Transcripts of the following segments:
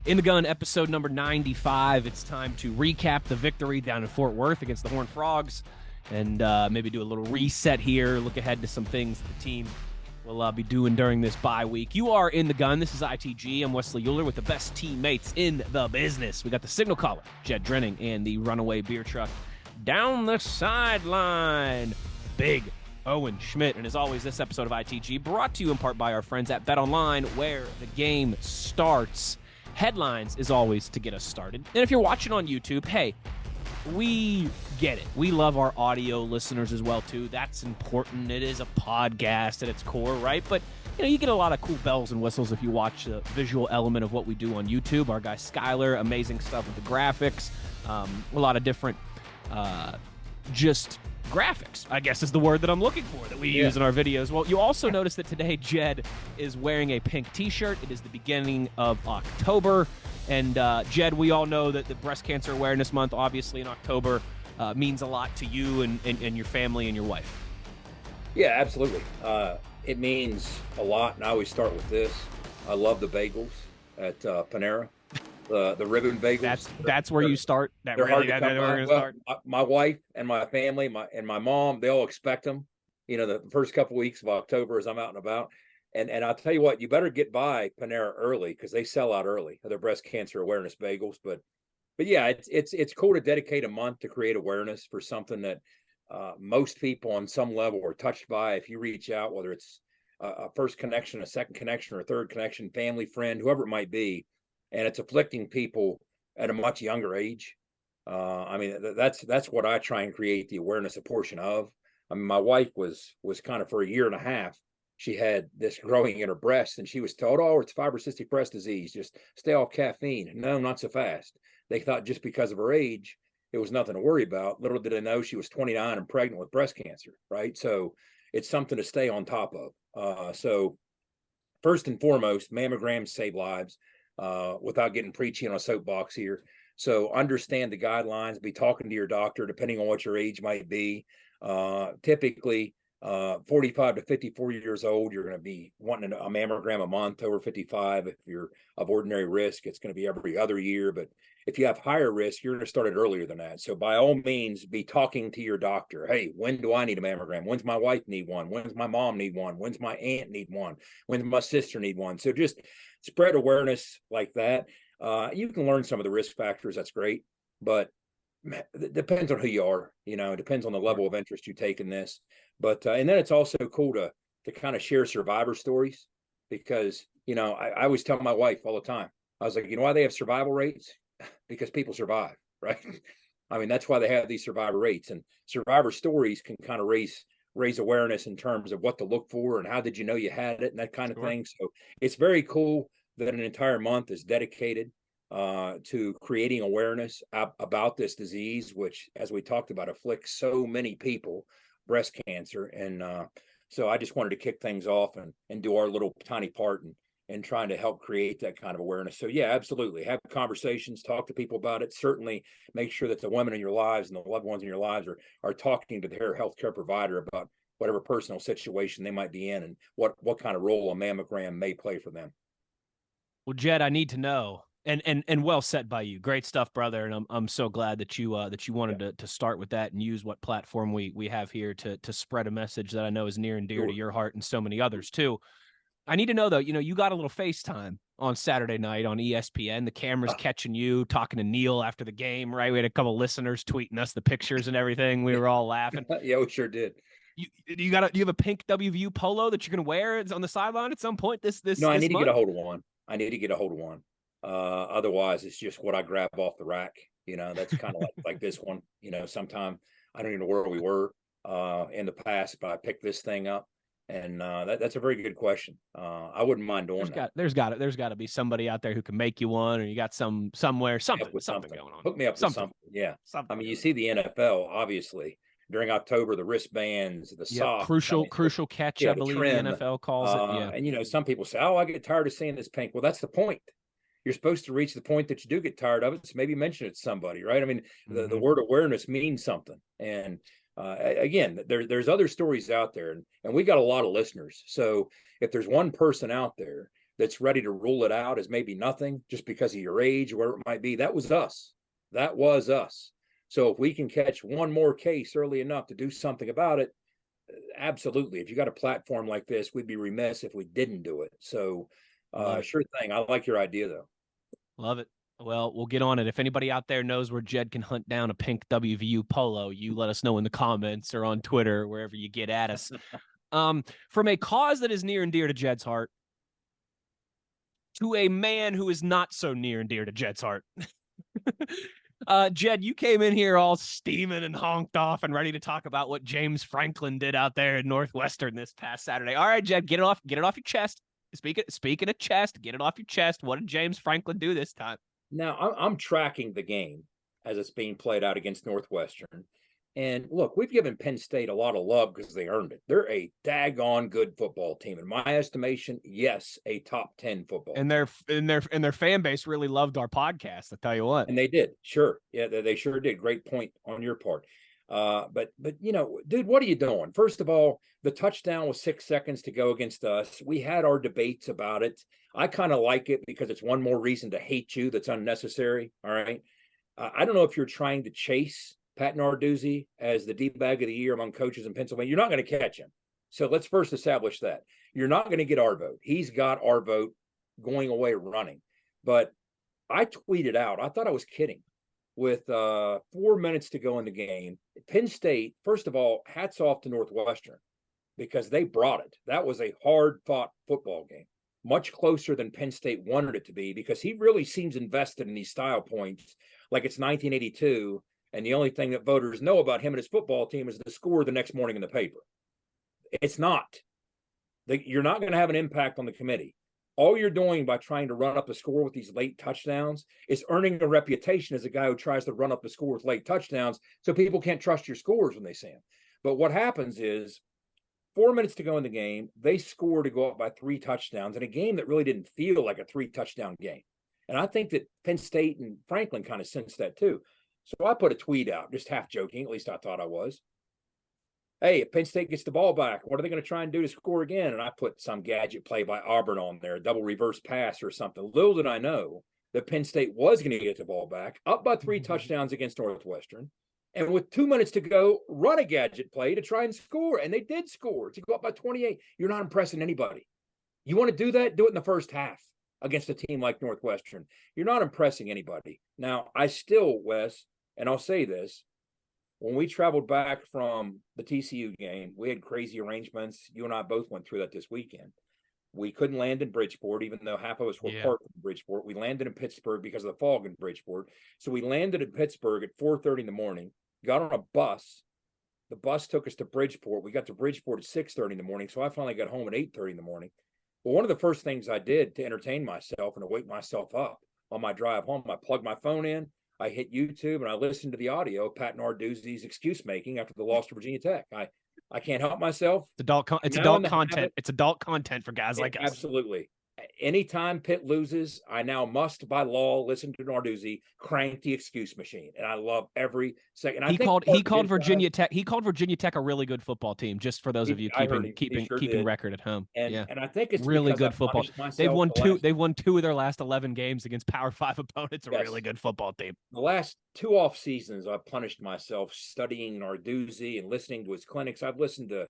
In the Gun, episode number 95. It's time to recap the victory down in Fort Worth against the Horned Frogs and maybe do a little reset here, look ahead to some things the team will be doing during this bye week. You are In the Gun. This is ITG. I'm Wesley Euler with the best teammates in the business. We got the signal caller, Jed Drenning, and the runaway beer truck down the sideline, Big Owen Schmidt. And as always, this episode of ITG brought to you in part by our friends at BetOnline, where the game starts. Headlines is always to get us started. And if you're watching on YouTube, hey, we get it. We love our audio listeners as well, too. That's important. It is a podcast at its core, right? But, you get a lot of cool bells and whistles if you watch the visual element of what we do on YouTube. Our guy Skyler, amazing stuff with the graphics. A lot of different just graphics, I guess is the word that I'm looking for, that we use in our videos. Well, you also notice that today Jed is wearing a pink t-shirt. It is the beginning of October. And Jed, we all know that the Breast Cancer Awareness Month, obviously in October, means a lot to you and your family and your wife. Yeah, absolutely. It means a lot. And I always start with this. I love the bagels at Panera. The ribbon bagels. That's where you start. They're hard to come by. My wife and my family, my mom, they all expect them. The first couple weeks of October as I'm out and about. And I'll tell you what, you better get by Panera early because they sell out early of their breast cancer awareness bagels. But yeah, it's cool to dedicate a month to create awareness for something that most people on some level are touched by. If you reach out, whether it's a first connection, a second connection, or a third connection, family, friend, whoever it might be. And it's afflicting people at a much younger age. That's what I try and create the awareness a portion of. My wife was kind of for a year and a half. She had this growing in her breast, and she was told, "Oh, it's fibrocystic breast disease. Just stay off caffeine." No, not so fast. They thought just because of her age, it was nothing to worry about. Little did they know she was 29 and pregnant with breast cancer. Right, so it's something to stay on top of. So first and foremost, mammograms save lives. Without getting preachy on a soapbox here. So understand the guidelines, be talking to your doctor, depending on what your age might be. Typically, 45 to 54 years old, you're going to be wanting a mammogram a month. Over 55, if you're of ordinary risk, it's going to be every other year. But if you have higher risk, you're going to start it earlier than that. So by all means, be talking to your doctor. Hey, when do I need a mammogram? When's my wife need one? When's my mom need one? When's my aunt need one? When's my sister need one? So just spread awareness like that. You can learn some of the risk factors. That's great. But it depends on who you are. It depends on the level of interest you take in this. But and then it's also cool to kind of share survivor stories because, I always tell my wife all the time, I was like, why they have survival rates? Because people survive, right? That's why they have these survivor rates, and survivor stories can kind of raise awareness in terms of what to look for and how did you know you had it and that kind of thing. So it's very cool that an entire month is dedicated to creating awareness about this disease, which, as we talked about, afflicts so many people, breast cancer. And so I just wanted to kick things off and do our little tiny part and trying to help create that kind of awareness. So yeah, absolutely. Have conversations, talk to people about it. Certainly make sure that the women in your lives and the loved ones in your lives are talking to their healthcare provider about whatever personal situation they might be in and what kind of role a mammogram may play for them. Well, Jed, I need to know, and well said by you. Great stuff, brother. And I'm so glad that you wanted to start with that and use what platform we have here to spread a message that I know is near and dear to your heart and so many others too. I need to know though, you got a little FaceTime on Saturday night on ESPN. The camera's catching you talking to Neil after the game, right? We had a couple of listeners tweeting us the pictures and everything. We were all laughing. Yeah, we sure did. You have a pink WVU polo that you're gonna wear on the sideline at some point this No, I need month? to get a hold of one. Otherwise it's just what I grab off the rack. That's kind of like this one. Sometime I don't even know where we were in the past, but I picked this thing up. And that's a very good question. I wouldn't mind doing that. There's got to be somebody out there who can make you one, or you got something going on. Hook me up with something. Yeah. You see the NFL, obviously, during October, the wristbands, the socks. Crucial catch, I believe the NFL calls it. Yeah. And, some people say, oh, I get tired of seeing this pink. Well, that's the point. You're supposed to reach the point that you do get tired of it. So maybe mention it to somebody, right? The word awareness means something. And again, there's other stories out there, and we got a lot of listeners. So if there's one person out there that's ready to rule it out as maybe nothing just because of your age or whatever it might be. That was us. That was us. So if we can catch one more case early enough to do something about it, absolutely. If you got a platform like this, we'd be remiss if we didn't do it. So sure thing. I like your idea, though. Love it. Well, we'll get on it. If anybody out there knows where Jed can hunt down a pink WVU polo, you let us know in the comments or on Twitter, wherever you get at us. From a cause that is near and dear to Jed's heart to a man who is not so near and dear to Jed's heart. Jed, you came in here all steaming and honked off and ready to talk about what James Franklin did out there in Northwestern this past Saturday. All right, Jed, get it off your chest. Speaking of chest, get it off your chest. What did James Franklin do this time? Now, I'm tracking the game as it's being played out against Northwestern. And look, we've given Penn State a lot of love because they earned it. They're a daggone good football team. In my estimation, yes, a top 10 football and team. Their fan base really loved our podcast, I tell you what. And they did. Sure. Yeah, they sure did. Great point on your part. But you know, dude, what are you doing? First of all, the touchdown was 6 seconds to go against us. We had our debates about it. I kind of like it because it's one more reason to hate you that's unnecessary. All right. I don't know if you're trying to chase Pat Narduzzi as the D-bag of the year among coaches in Pennsylvania. You're not going to catch him. So let's first establish that. You're not going to get our vote. He's got our vote going away running. But I tweeted out, I thought I was kidding, with 4 minutes to go in the game. Penn State, first of all, hats off to Northwestern because they brought it. That was a hard-fought football game, much closer than Penn State wanted it to be because he really seems invested in these style points like it's 1982, and the only thing that voters know about him and his football team is the score the next morning in the paper. It's not. You're not going to have an impact on the committee. All you're doing by trying to run up the score with these late touchdowns is earning a reputation as a guy who tries to run up the score with late touchdowns so people can't trust your scores when they see them. But what happens is 4 minutes to go in the game, they score to go up by 3 touchdowns in a game that really didn't feel like a 3-touchdown game. And I think that Penn State and Franklin kind of sensed that too. So I put a tweet out, just half joking, at least I thought I was. Hey, if Penn State gets the ball back, what are they going to try and do to score again? And I put some gadget play by Auburn on there, double reverse pass or something. Little did I know that Penn State was going to get the ball back, up by 3 touchdowns against Northwestern. And with 2 minutes to go, run a gadget play to try and score. And they did score to go up by 28. You're not impressing anybody. You want to do that? Do it in the first half against a team like Northwestern. You're not impressing anybody. Now, I still, Wes, and I'll say this, when we traveled back from the TCU game, we had crazy arrangements. You and I both went through that this weekend. We couldn't land in Bridgeport, even though half of us were parked in Bridgeport. We landed in Pittsburgh because of the fog in Bridgeport. So we landed in Pittsburgh at 4:30 in the morning, got on a bus. The bus took us to Bridgeport. We got to Bridgeport at 6:30 in the morning. So I finally got home at 8:30 in the morning. Well, one of the first things I did to entertain myself and to wake myself up on my drive home, I plugged my phone in. I hit YouTube and I listened to the audio of Pat Narduzzi's excuse making after the loss to Virginia Tech. I can't help myself. It's adult content. It's adult content for guys like us. Absolutely. Anytime Pitt loses, I now must, by law, listen to Narduzzi crank the excuse machine, and I love every second. He called Virginia Tech. He called Virginia Tech a really good football team. Just for those of you keeping record at home. And I think it's really good football. They've won two of their last 11 games against Power 5 opponents. A really good football team. The last 2 off seasons, I've punished myself studying Narduzzi and listening to his clinics. I've listened to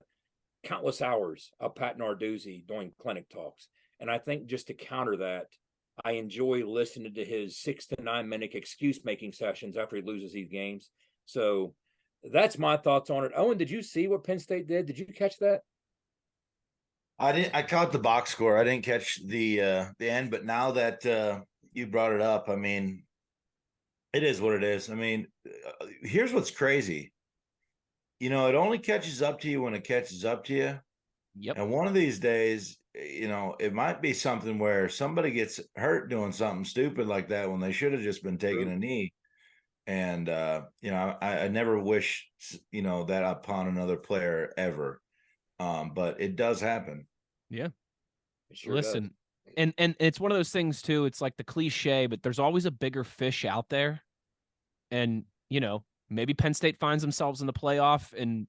countless hours of Pat Narduzzi doing clinic talks. And I think just to counter that, I enjoy listening to his 6 to 9 minute excuse making sessions after he loses these games. So that's my thoughts on it. Owen, did you see what Penn State did? Did you catch that? I didn't. I caught the box score. I didn't catch the end. But now that you brought it up, I mean, it is what it is. I mean, here's what's crazy. You know, it only catches up to you when it catches up to you. Yep. And one of these days, you know, it might be something where somebody gets hurt doing something stupid like that when they should have just been taking a knee. And, you know, I never wish, you know, that upon another player ever. But it does happen. Yeah. Listen, and it's one of those things too. It's like the cliche, but there's always a bigger fish out there. And, you know, maybe Penn State finds themselves in the playoff and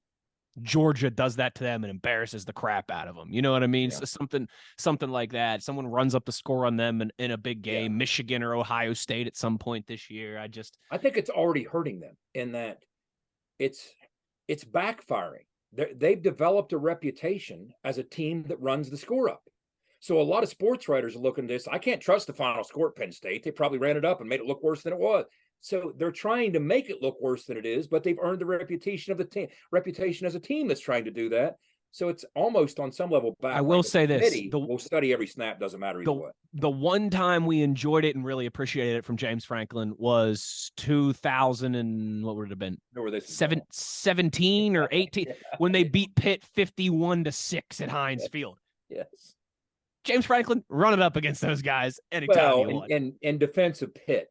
Georgia does that to them and embarrasses the crap out of them. You know what I mean? Yeah. So something like that. Someone runs up the score on them in a big game, Yeah. Michigan or Ohio State at some point this year. I think it's already hurting them in that it's backfiring. They've developed a reputation as a team that runs the score up. So a lot of sports writers are looking at this. I can't trust the final score at Penn State. They probably ran it up and made it look worse than it was. So they're trying to make it look worse than it is, but they've earned the reputation of the team, reputation as a team that's trying to do that. So it's almost on some level back. I will say this: we'll study every snap. Doesn't matter either way. The one time we enjoyed it and really appreciated it from James Franklin was 2000 and what would it have been? 17 or 18 when they beat Pitt 51-6 at Heinz Field. Yes. James Franklin, run it up against those guys anytime you want. In defense of Pitt,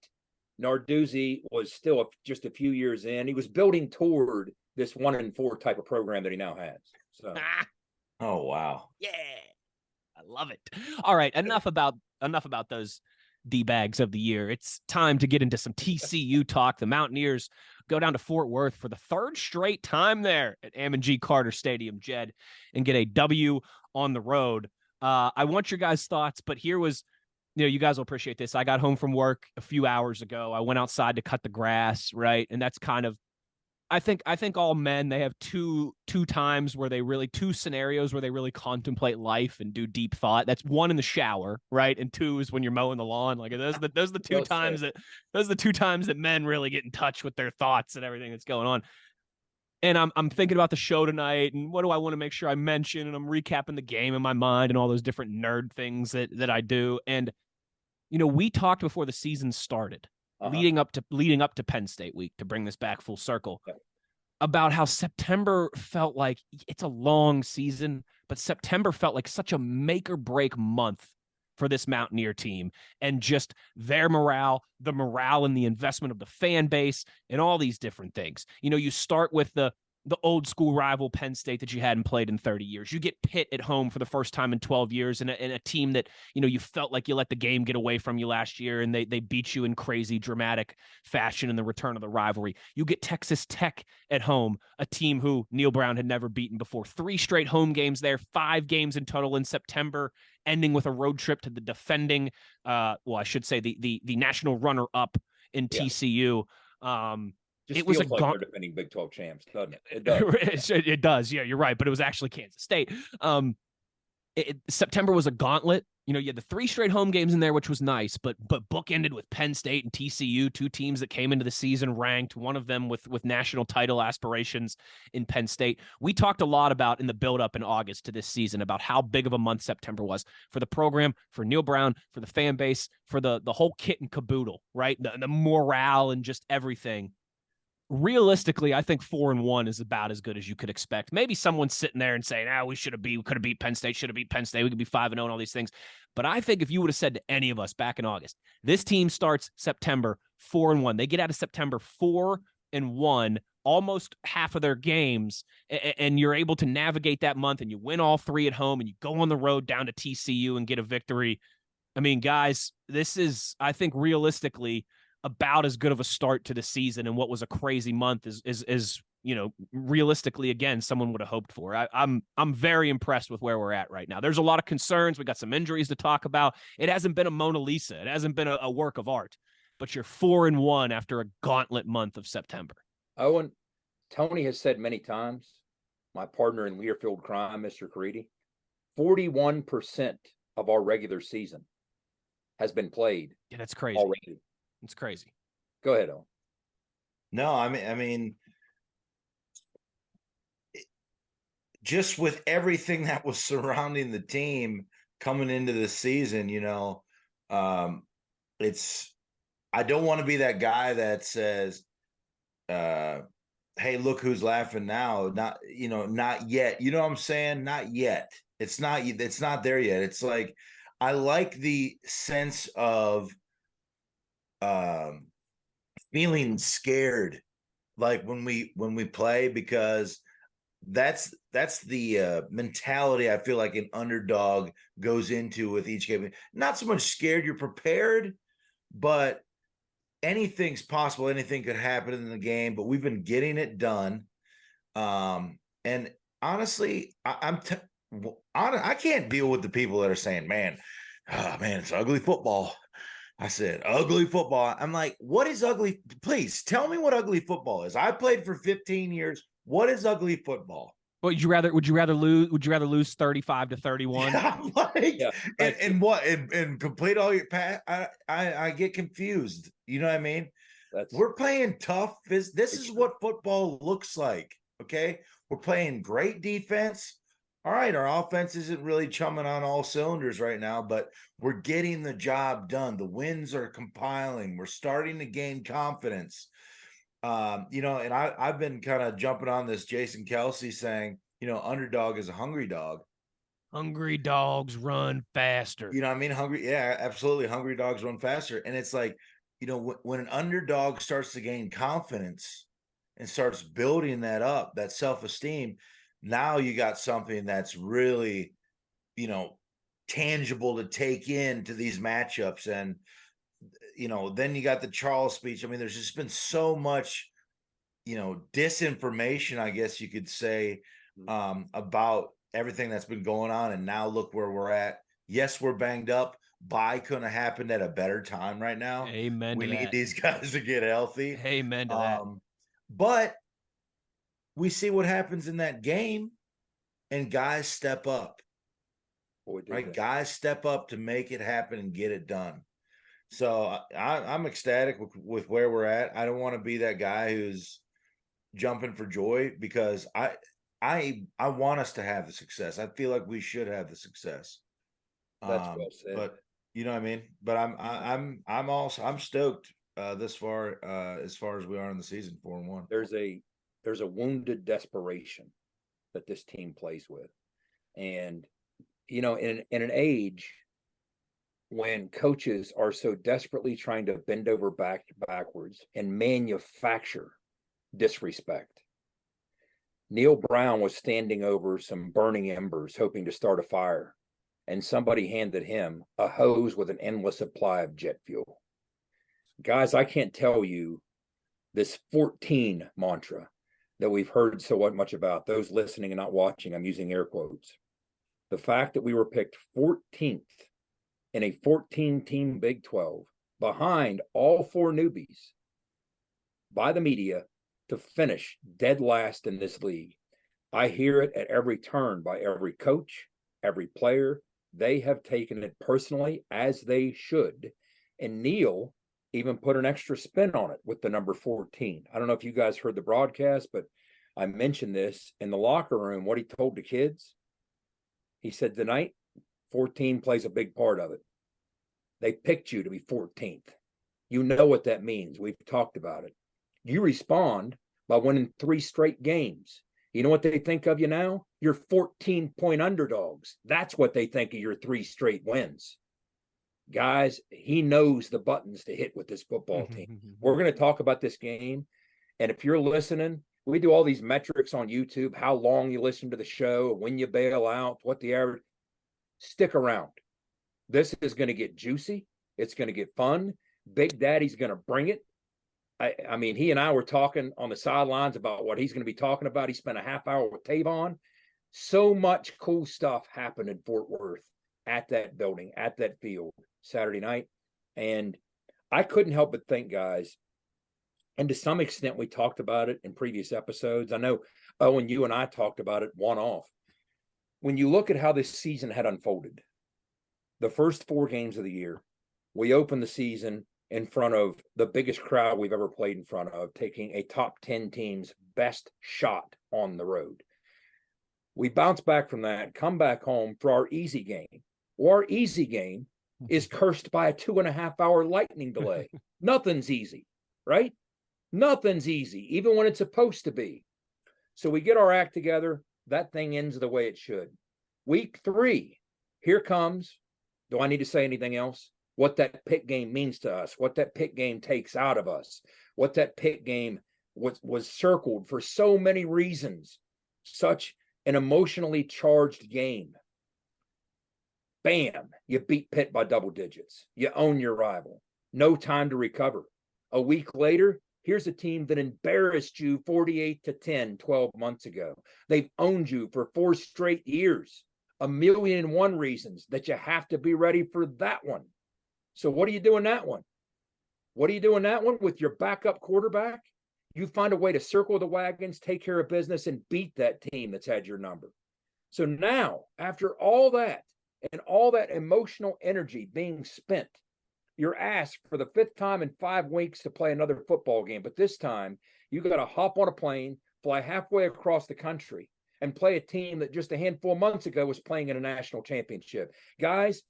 Narduzzi was still just a few years in. He was building toward this 1-4 type of program that he now has. So, oh wow, yeah, I love it. All right, enough about those D-bags of the year. It's time to get into some TCU talk. The Mountaineers go down to Fort Worth for the third straight time there at Ammon G. Carter Stadium, Jed, and get a W on the road. I want your guys' thoughts, but here was, you guys will appreciate this. I got home from work a few hours ago. I went outside to cut the grass, right? And that's kind of, I think all men, they have two times where two scenarios where they really contemplate life and do deep thought. That's one in the shower, right? And two is when you're mowing the lawn. Like those are the two times that men really get in touch with their thoughts and everything that's going on. And I'm thinking about the show tonight and what do I want to make sure I mention, and I'm recapping the game in my mind and all those different nerd things that I do. And we talked before the season started, leading up to Penn State week, to bring this back full circle, about how September felt like it's a long season, but September felt like such a make or break month for this Mountaineer team, and just their morale, the morale and the investment of the fan base and all these different things. You start with the old school rival Penn State that you hadn't played in 30 years. You get Pitt at home for the first time in 12 years and a team that, you felt like you let the game get away from you last year, and they beat you in crazy dramatic fashion in the return of the rivalry. You get Texas Tech at home, a team who Neil Brown had never beaten before. 3 straight home games there, 5 games in total in September, ending with a road trip to the defending, I should say the national runner-up in TCU. Just it was like they're defending Big 12 champs, doesn't it? It does. It does. Yeah, you're right. But it was actually Kansas State. September was a gauntlet. You had the 3 straight home games in there, which was nice, but bookended with Penn State and TCU, 2 teams that came into the season ranked, one of them with national title aspirations in Penn State. We talked a lot about in the buildup in August to this season about how big of a month September was for the program, for Neil Brown, for the fan base, for the whole kit and caboodle, right? The morale and just everything. Realistically, I think 4-1 is about as good as you could expect. Maybe someone's sitting there and saying, we could have beat Penn State, should have beat Penn State. We could be 5-0 and all these things. But I think if you would have said to any of us back in August, this team starts September 4-1. They get out of September 4-1, almost half of their games, and you're able to navigate that month, and you win all 3 at home, and you go on the road down to TCU and get a victory. I mean, guys, this is, I think, realistically about as good of a start to the season, and what was a crazy month is realistically, again, someone would have hoped for. I'm very impressed with where we're at right now. There's a lot of concerns. We got some injuries to talk about. It hasn't been a Mona Lisa. It hasn't been a work of art, but you're 4-1 after a gauntlet month of September. Owen, Tony has said many times, my partner in Learfield crime, Mr. Caridi, 41% of our regular season has been played. Yeah, that's crazy. Already. It's crazy. Go ahead, Owen. No, I mean, just with everything that was surrounding the team coming into the season, it's, I don't want to be that guy that says, hey, look who's laughing now. Not yet. You know what I'm saying? Not yet. It's not there yet. It's like, I like the sense of feeling scared, like when we play, because that's the mentality I feel like an underdog goes into with each game. Not so much scared, you're prepared, but anything's possible. Anything could happen in the game, but we've been getting it done. And And honestly, I can't deal with the people that are saying, man, oh man, it's ugly football. I said, ugly football. I'm like, what is ugly? Please tell me what ugly football is. I played for 15 years. What is ugly football? Would you rather lose 35-31? I'm like, Yeah, and what and complete all your pass. I get confused. You know what I mean? We're playing tough. This is what football looks like. Okay. We're playing great defense. All right. Our offense isn't really chumming on all cylinders right now, but we're getting the job done. The wins are compiling. We're starting to gain confidence. And I've been kind of jumping on this Jason Kelsey saying, underdog is a hungry dog. Hungry dogs run faster. You know what I mean? Hungry. Yeah, absolutely. Hungry dogs run faster. And it's like, when an underdog starts to gain confidence and starts building that up, that self-esteem, now you got something that's really, tangible to take into these matchups. And, then you got the Charles speech. I mean, there's just been so much, disinformation, I guess you could say, about everything that's been going on. And now look where we're at. Yes, we're banged up. Bye couldn't have happened at a better time right now. Amen. We need these guys to get healthy. Amen to that. But we see what happens in that game, and guys step up. Right? Guys step up to make it happen and get it done. So I'm ecstatic with where we're at. I don't want to be that guy who's jumping for joy, because I want us to have the success. I feel like we should have the success. That's well said. But you know what I mean? But I'm stoked this far, as far as we are in the season, 4-1. There's a wounded desperation that this team plays with. And in an age when coaches are so desperately trying to bend over backwards and manufacture disrespect. Neil Brown was standing over some burning embers, hoping to start a fire, and somebody handed him a hose with an endless supply of jet fuel. Guys, I can't tell you this 14 mantra that we've heard so much about. Those listening and not watching, I'm using air quotes. The fact that we were picked 14th in a 14-team Big 12, behind all four newbies, by the media, to finish dead last in this league. I hear it at every turn by every coach, every player. They have taken it personally, as they should. And Neil even put an extra spin on it with the number 14. I don't know if you guys heard the broadcast, but I mentioned this in the locker room, what he told the kids. He said, tonight, 14 plays a big part of it. They picked you to be 14th. You know what that means. We've talked about it. You respond by winning 3 straight games. You know what they think of you now? You're 14-point underdogs. That's what they think of your 3 straight wins. Guys, he knows the buttons to hit with this football team. We're going to talk about this game. And if you're listening, we do all these metrics on YouTube, how long you listen to the show, when you bail out, what the average. Stick around. This is going to get juicy. It's going to get fun. Big Daddy's going to bring it. I mean, he and I were talking on the sidelines about what he's going to be talking about. He spent a half hour with Tavon. So much cool stuff happened in Fort Worth at that building, at that field Saturday night. And I couldn't help but think, guys, and to some extent we talked about it in previous episodes. I know, Owen, you and I talked about it one-off. When you look at how this season had unfolded, the first 4 games of the year, we opened the season in front of the biggest crowd we've ever played in front of, taking a top 10 team's best shot on the road. We bounce back from that, come back home for our easy game. Or our easy game is cursed by a 2.5-hour lightning delay. Nothing's easy, right? Nothing's easy, even when it's supposed to be. So we get our act together. That thing ends the way it should. Week 3, here comes, do I need to say anything else? What that Pitt game means to us, what that Pitt game takes out of us, what that Pitt game was circled for so many reasons. Such an emotionally charged game. Bam, you beat Pitt by double digits. You own your rival. No time to recover. A week later, Here's a team that embarrassed you 48-10 12 months ago. They've owned you for 4 straight years. 1,000,001 reasons that you have to be ready for that one. So what do you do in that one? What do you do in that one with your backup quarterback? You find a way to circle the wagons, take care of business, and beat that team that's had your number. So now, after all that and all that emotional energy being spent, you're asked for the 5th time in 5 weeks to play another football game. But this time, you got to hop on a plane, fly halfway across the country, and play a team that just a handful of months ago was playing in a national championship. Guys,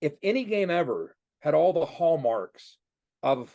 if any game ever had all the hallmarks of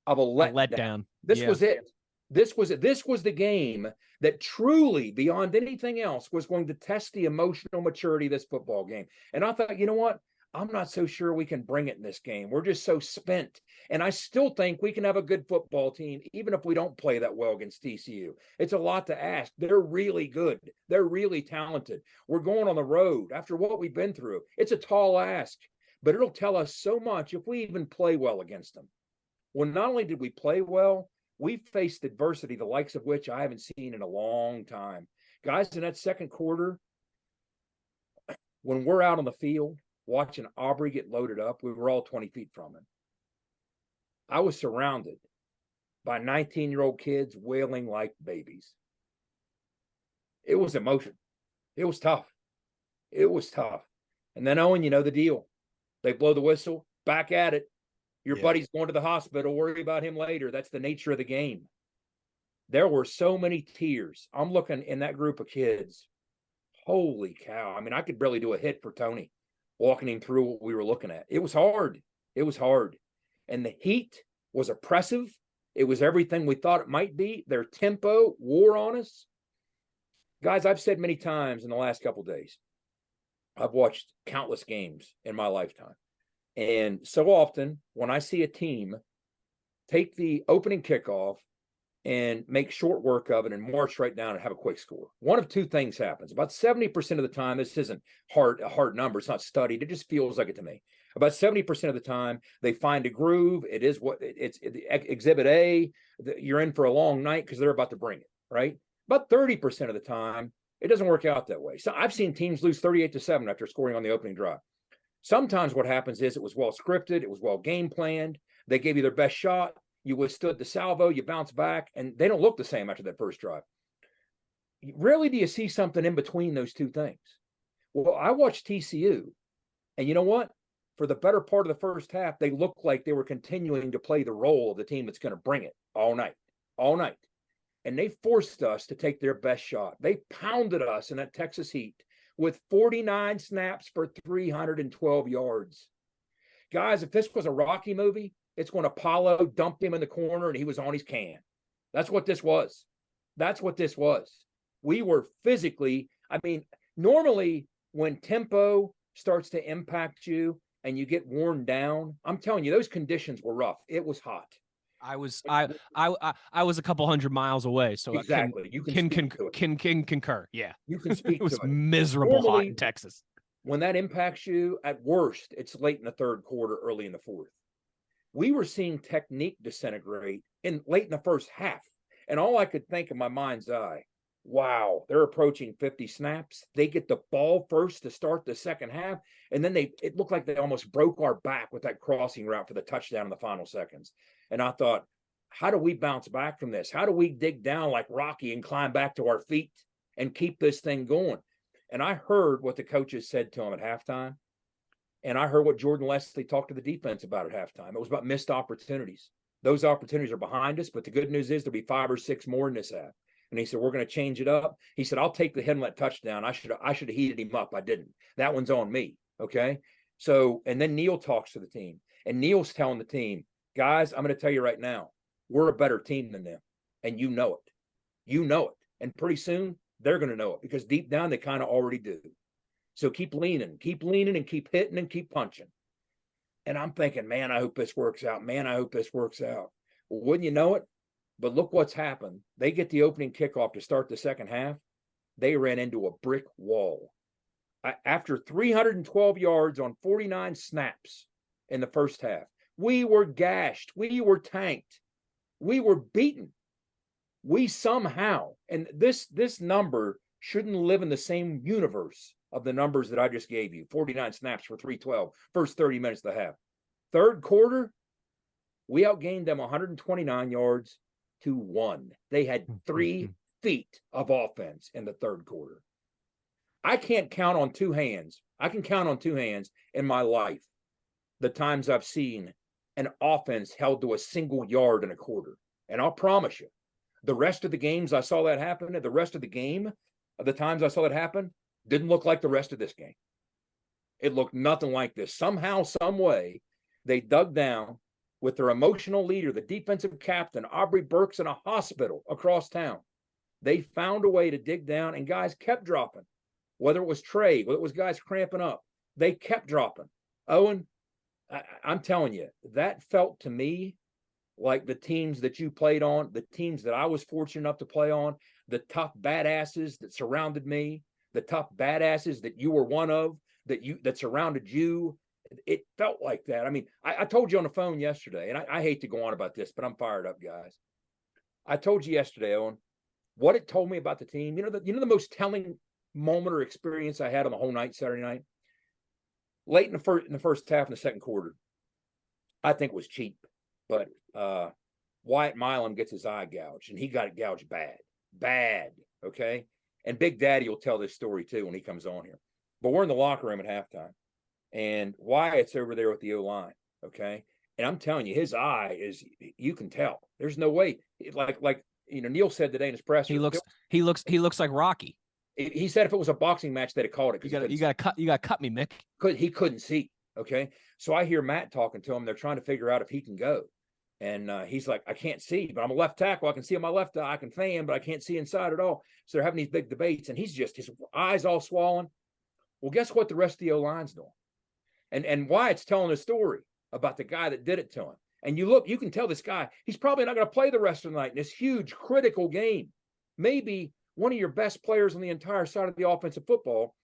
a letdown, this was it. This was the game that truly, beyond anything else, was going to test the emotional maturity of this football game. And I thought, you know what? I'm not so sure we can bring it in this game. We're just so spent. And I still think we can have a good football team, even if we don't play that well against TCU. It's a lot to ask. They're really good. They're really talented. We're going on the road after what we've been through. It's a tall ask, but it'll tell us so much if we even play well against them. Well, not only did we play well, we faced adversity, the likes of which I haven't seen in a long time. Guys, in that second quarter, when we're out on the field, watching Aubrey get loaded up, we were all 20 feet from him. I was surrounded by 19-year-old kids wailing like babies. It was emotion. It was tough. It was tough. And then, Owen, you know the deal. They blow the whistle, back at it. Your buddy's going to the hospital. Worry about him later. That's the nature of the game. There were so many tears. I'm looking in that group of kids. Holy cow. I mean, I could barely do a hit for Tony walking him through what we were looking at. It was hard. It was hard. And the heat was oppressive. It was everything we thought it might be. Their tempo wore on us. Guys, I've said many times in the last couple of days, I've watched countless games in my lifetime. And so often when I see a team take the opening kickoff and make short work of it and march right down and have a quick score, one of two things happens. About 70% of the time, this isn't a hard number. It's not studied. It just feels like it to me. About 70% of the time, they find a groove. It is what it's exhibit A. You're in for a long night because they're about to bring it, right? About 30% of the time, it doesn't work out that way. So I've seen teams lose 38-7 after scoring on the opening drive. Sometimes what happens is it was well scripted. It was well game planned. They gave you their best shot. You withstood the salvo. You bounce back, and they don't look the same after that first drive. Rarely do you see something in between those two things. Well, I watched TCU, and you know what? For the better part of the first half, they looked like they were continuing to play the role of the team that's going to bring it all night. And they forced us to take their best shot. They pounded us in that Texas heat with 49 snaps for 312 yards. Guys, if this was a Rocky movie, it's when Apollo dumped him in the corner and he was on his can. That's what this was. We were physically, normally when tempo starts to impact you and you get worn down, I'm telling you, those conditions were rough. It was hot. I was a couple hundred miles away, so exactly. You can concur. Yeah, you can speak to it. It was miserable hot in Texas. When that impacts you, at worst, it's late in the third quarter, early in the fourth. We were seeing technique disintegrate late in the first half, and all I could think in my mind's eye, wow, they're approaching 50 snaps. They get the ball first to start the second half, and then it looked like they almost broke our back with that crossing route for the touchdown in the final seconds. And I thought, how do we bounce back from this? How do we dig down like Rocky and climb back to our feet and keep this thing going? And I heard what the coaches said to him at halftime. And I heard what Jordan Leslie talked to the defense about at halftime. It was about missed opportunities. Those opportunities are behind us, but the good news is there'll be 5 or 6 more in this half. And he said, we're going to change it up. He said, I'll take the Henlet touchdown. I should have heated him up. I didn't. That one's on me. Okay. So, and then Neil talks to the team, and Neil's telling the team, guys, I'm going to tell you right now, we're a better team than them. And you know it. You know it. And pretty soon they're going to know it, because deep down they kind of already do. So keep leaning and keep hitting and keep punching. And I'm thinking, man, I hope this works out. Well, wouldn't you know it? But look what's happened. They get the opening kickoff to start the second half. They ran into a brick wall. After 312 yards on 49 snaps in the first half, we were gashed. We were tanked. We were beaten. We somehow, and this number shouldn't live in the same universe of the numbers that I just gave you. 49 snaps for 312, first 30 minutes of the half. Third quarter, we outgained them 129 yards to 1. They had 3 feet of offense in the third quarter. I can't count on two hands. I can count on two hands in my life the times I've seen an offense held to a single yard in a quarter. And I'll promise you, the rest of the games I saw that happen, and the rest of the game, of the times I saw it happen, didn't look like the rest of this game. It looked nothing like this. Somehow, some way, they dug down with their emotional leader, the defensive captain, Aubrey Burks, in a hospital across town. They found a way to dig down, and guys kept dropping. Whether it was Trey, whether it was guys cramping up, they kept dropping. Owen, I'm telling you, that felt to me like the teams that you played on, the teams that I was fortunate enough to play on, the tough badasses that surrounded me, the tough badasses that you were one of, that surrounded you. It felt like that. I mean, I told you on the phone yesterday, and I hate to go on about this, but I'm fired up, guys. I told you yesterday, Owen, what it told me about the team. You know the most telling moment or experience I had on the whole night Saturday night? Late in the first half in the second quarter, I think it was cheap, but Wyatt Milam gets his eye gouged, and he got it gouged bad, okay? And Big Daddy will tell this story too when he comes on here. But we're in the locker room at halftime, and Wyatt's over there with the O-line, okay? And I'm telling you, his eye is, you can tell. There's no way. Like Neil said today in his presser. He looks like Rocky. He said if it was a boxing match, they'd have called it. You got to cut me, Mick. He couldn't see. Okay, so I hear Matt talking to him. They're trying to figure out if he can go, and he's like, "I can't see, but I'm a left tackle. I can see on my left eye. I can fan, but I can't see inside at all." So they're having these big debates, and his eyes all swollen. Well, guess what? The rest of the O-line's doing, and Wyatt's telling a story about the guy that did it to him. And you can tell this guy, he's probably not going to play the rest of the night in this huge critical game. Maybe one of your best players on the entire side of the offensive football,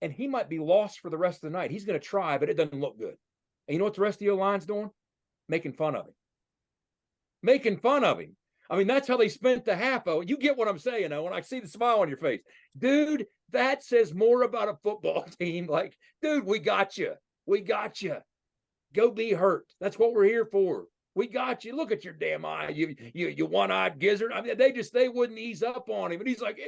and he might be lost for the rest of the night. He's going to try, but it doesn't look good. And you know what the rest of the O-line's doing? Making fun of him. I mean, that's how they spent the half. Oh, you get what I'm saying, though, when I see the smile on your face. Dude, that says more about a football team. Like, dude, we got you. Go be hurt. That's what we're here for. We got you. Look at your damn eye. You one-eyed gizzard. I mean, they wouldn't ease up on him. And he's like,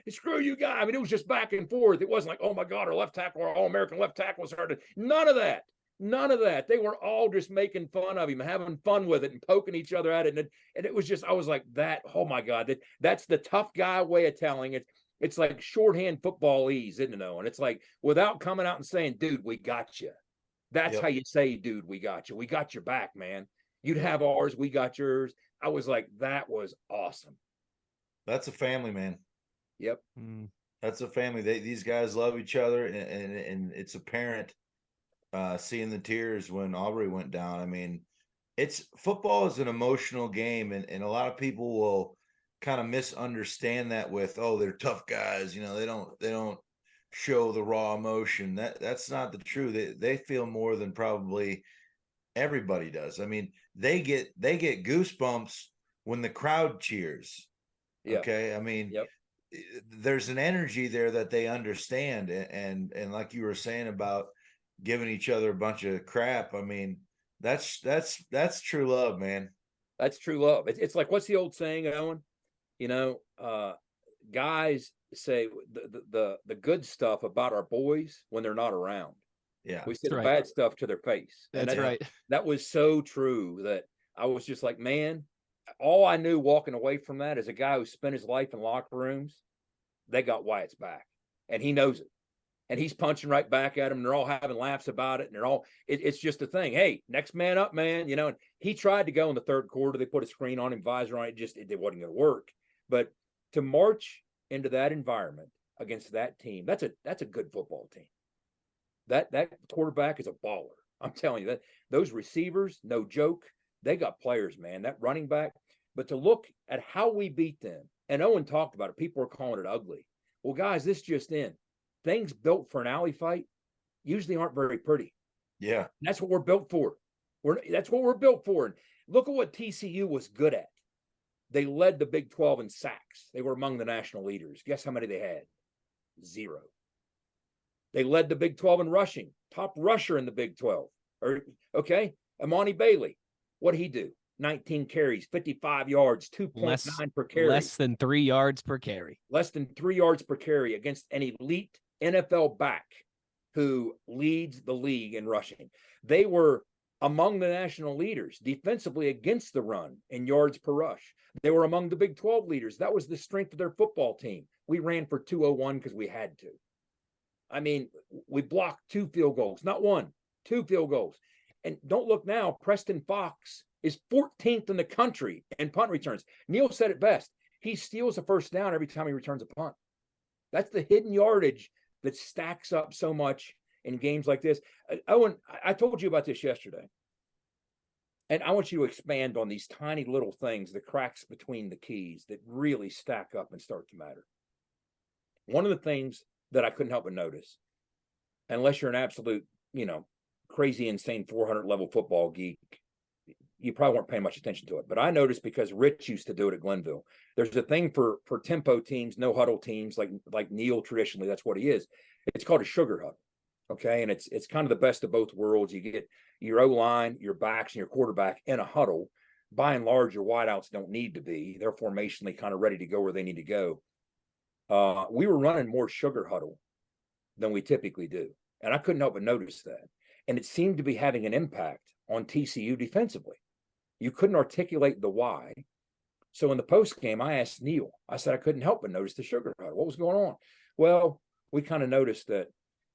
screw you guys. I mean, it was just back and forth. It wasn't like, oh my God, our left tackle, our All-American left tackle was hurt. None of that. They were all just making fun of him, having fun with it and poking each other at it. And it was just, I was like, that, oh my God, that's the tough guy way of telling it. It's like shorthand football-ese, isn't it? And it's like, without coming out and saying, dude, we got you. That's how you say, dude, we got you. We got your back, man. You'd have ours. We got yours. I was like, that was awesome. That's a family, man. Yep. That's a family. These guys love each other, and it's apparent seeing the tears when Aubrey went down. I mean, football is an emotional game, and a lot of people will kind of misunderstand that with, oh, they're tough guys. They don't show the raw emotion. That's not the truth. They feel more than probably everybody does. I mean, they get goosebumps when the crowd cheers. Yeah. Okay. I mean, there's an energy there that they understand. And like you were saying about giving each other a bunch of crap. I mean, that's true love, man. That's true love. It's like, what's the old saying, Owen? Guys say the good stuff about our boys when they're not around. Yeah, we say the bad stuff to their face. That's right. That was so true that I was just like, man, all I knew walking away from that as a guy who spent his life in locker rooms, they got Wyatt's back, and he knows it, and he's punching right back at him. And they're all having laughs about it, and it's just a thing. Hey, next man up, man. And he tried to go in the third quarter. They put a screen on him, visor on it. It wasn't going to work. But to march into that environment against that team, that's a good football team. That quarterback is a baller. I'm telling you that those receivers, no joke. They got players, man. That running back. But to look at how we beat them, and Owen talked about it. People are calling it ugly. Well, guys, this just in. Things built for an alley fight usually aren't very pretty. Yeah. And that's what we're built for. That's what we're built for. And look at what TCU was good at. They led the Big 12 in sacks. They were among the national leaders. Guess how many they had? 0. They led the Big 12 in rushing. Top rusher in the Big 12. Okay, Amani Bailey. What did he do? 19 carries, 55 yards, 2.9 per carry. Less than 3 yards per carry. Less than 3 yards per carry against an elite NFL back who leads the league in rushing. They were among the national leaders defensively against the run in yards per rush. They were among the Big 12 leaders. That was the strength of their football team. We ran for 201 because we had to. I mean, we blocked 2 field goals, not 1, 2 field goals. And don't look now, Preston Fox is 14th in the country in punt returns. Neil said it best. He steals a first down every time he returns a punt. That's the hidden yardage that stacks up so much in games like this. Owen, I told you about this yesterday. And I want you to expand on these tiny little things, the cracks between the keys that really stack up and start to matter. One of the things that I couldn't help but notice, unless you're an absolute, crazy, insane 400 level football geek, you probably weren't paying much attention to it. But I noticed because Rich used to do it at Glenville. There's a thing for tempo teams, no huddle teams, like Neil traditionally, that's what he is. It's called a sugar huddle. Okay. And it's kind of the best of both worlds. You get your O-line, your backs, and your quarterback in a huddle. By and large, your wideouts don't need to be. They're formationally kind of ready to go where they need to go. We were running more sugar huddle than we typically do. And I couldn't help but notice that. And it seemed to be having an impact on TCU defensively. You couldn't articulate the why. So in the post game, I asked Neil, I said, I couldn't help but notice the sugar huddle. What was going on? Well, we kind of noticed that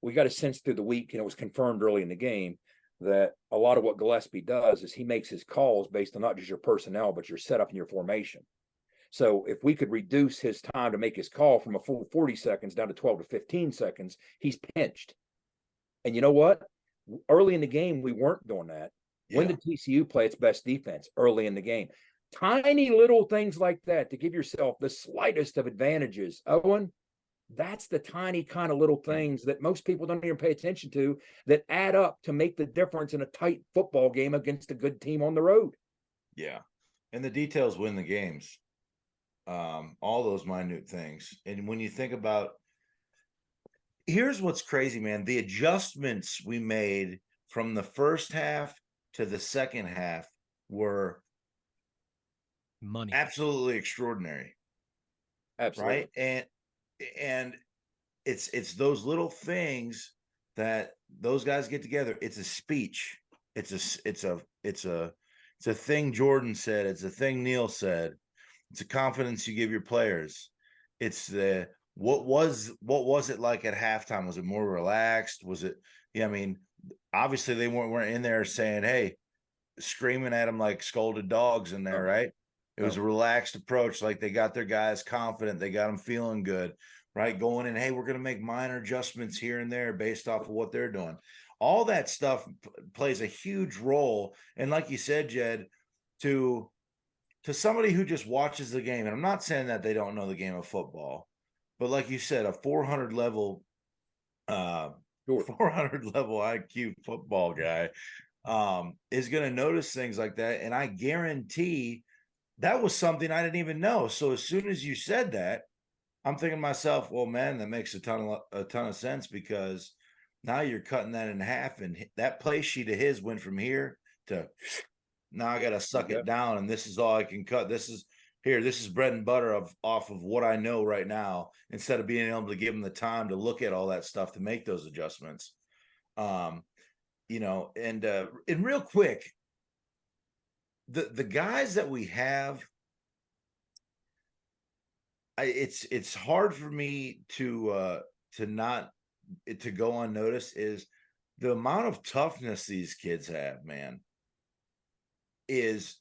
we got a sense through the week, and it was confirmed early in the game, that a lot of what Gillespie does is he makes his calls based on not just your personnel, but your setup and your formation. So if we could reduce his time to make his call from a full 40 seconds down to 12 to 15 seconds, he's pinched. And you know what? Early in the game, we weren't doing that. Yeah. When did TCU play its best defense? Early in the game. Tiny little things like that to give yourself the slightest of advantages. Owen, that's the tiny kind of little things that most people don't even pay attention to that add up to make the difference in a tight football game against a good team on the road. Yeah. And the details win the games. All those minute things. And when you think about, here's what's crazy, man, the adjustments we made from the first half to the second half were money, absolutely extraordinary. Absolutely. Right. And it's those little things that those guys get together. It's a speech. It's a thing Jordan said. It's a thing Neil said. It's a confidence you give your players. It's the what was it like at halftime? Was it more relaxed? Was it? Yeah, I mean, obviously they weren't in there saying, "Hey," screaming at them like scolded dogs in there, right? It was a relaxed approach. Like they got their guys confident. They got them feeling good, right? Going in, hey, we're going to make minor adjustments here and there based off of what they're doing. All that stuff plays a huge role. And like you said, Jed, to somebody who just watches the game, and I'm not saying that they don't know the game of football, but like you said, a 400 level IQ football guy is going to notice things like that. And I guarantee that was something I didn't even know. So as soon as you said that, I'm thinking to myself, well, man, that makes a ton of sense, because now you're cutting that in half, and that play sheet of his went from here to now I got to suck it down, and this is all I can cut. This is bread and butter off of what I know right now, instead of being able to give him the time to look at all that stuff to make those adjustments. And real quick, the guys that we have, it's hard for me to go unnoticed, is the amount of toughness these kids have, man, is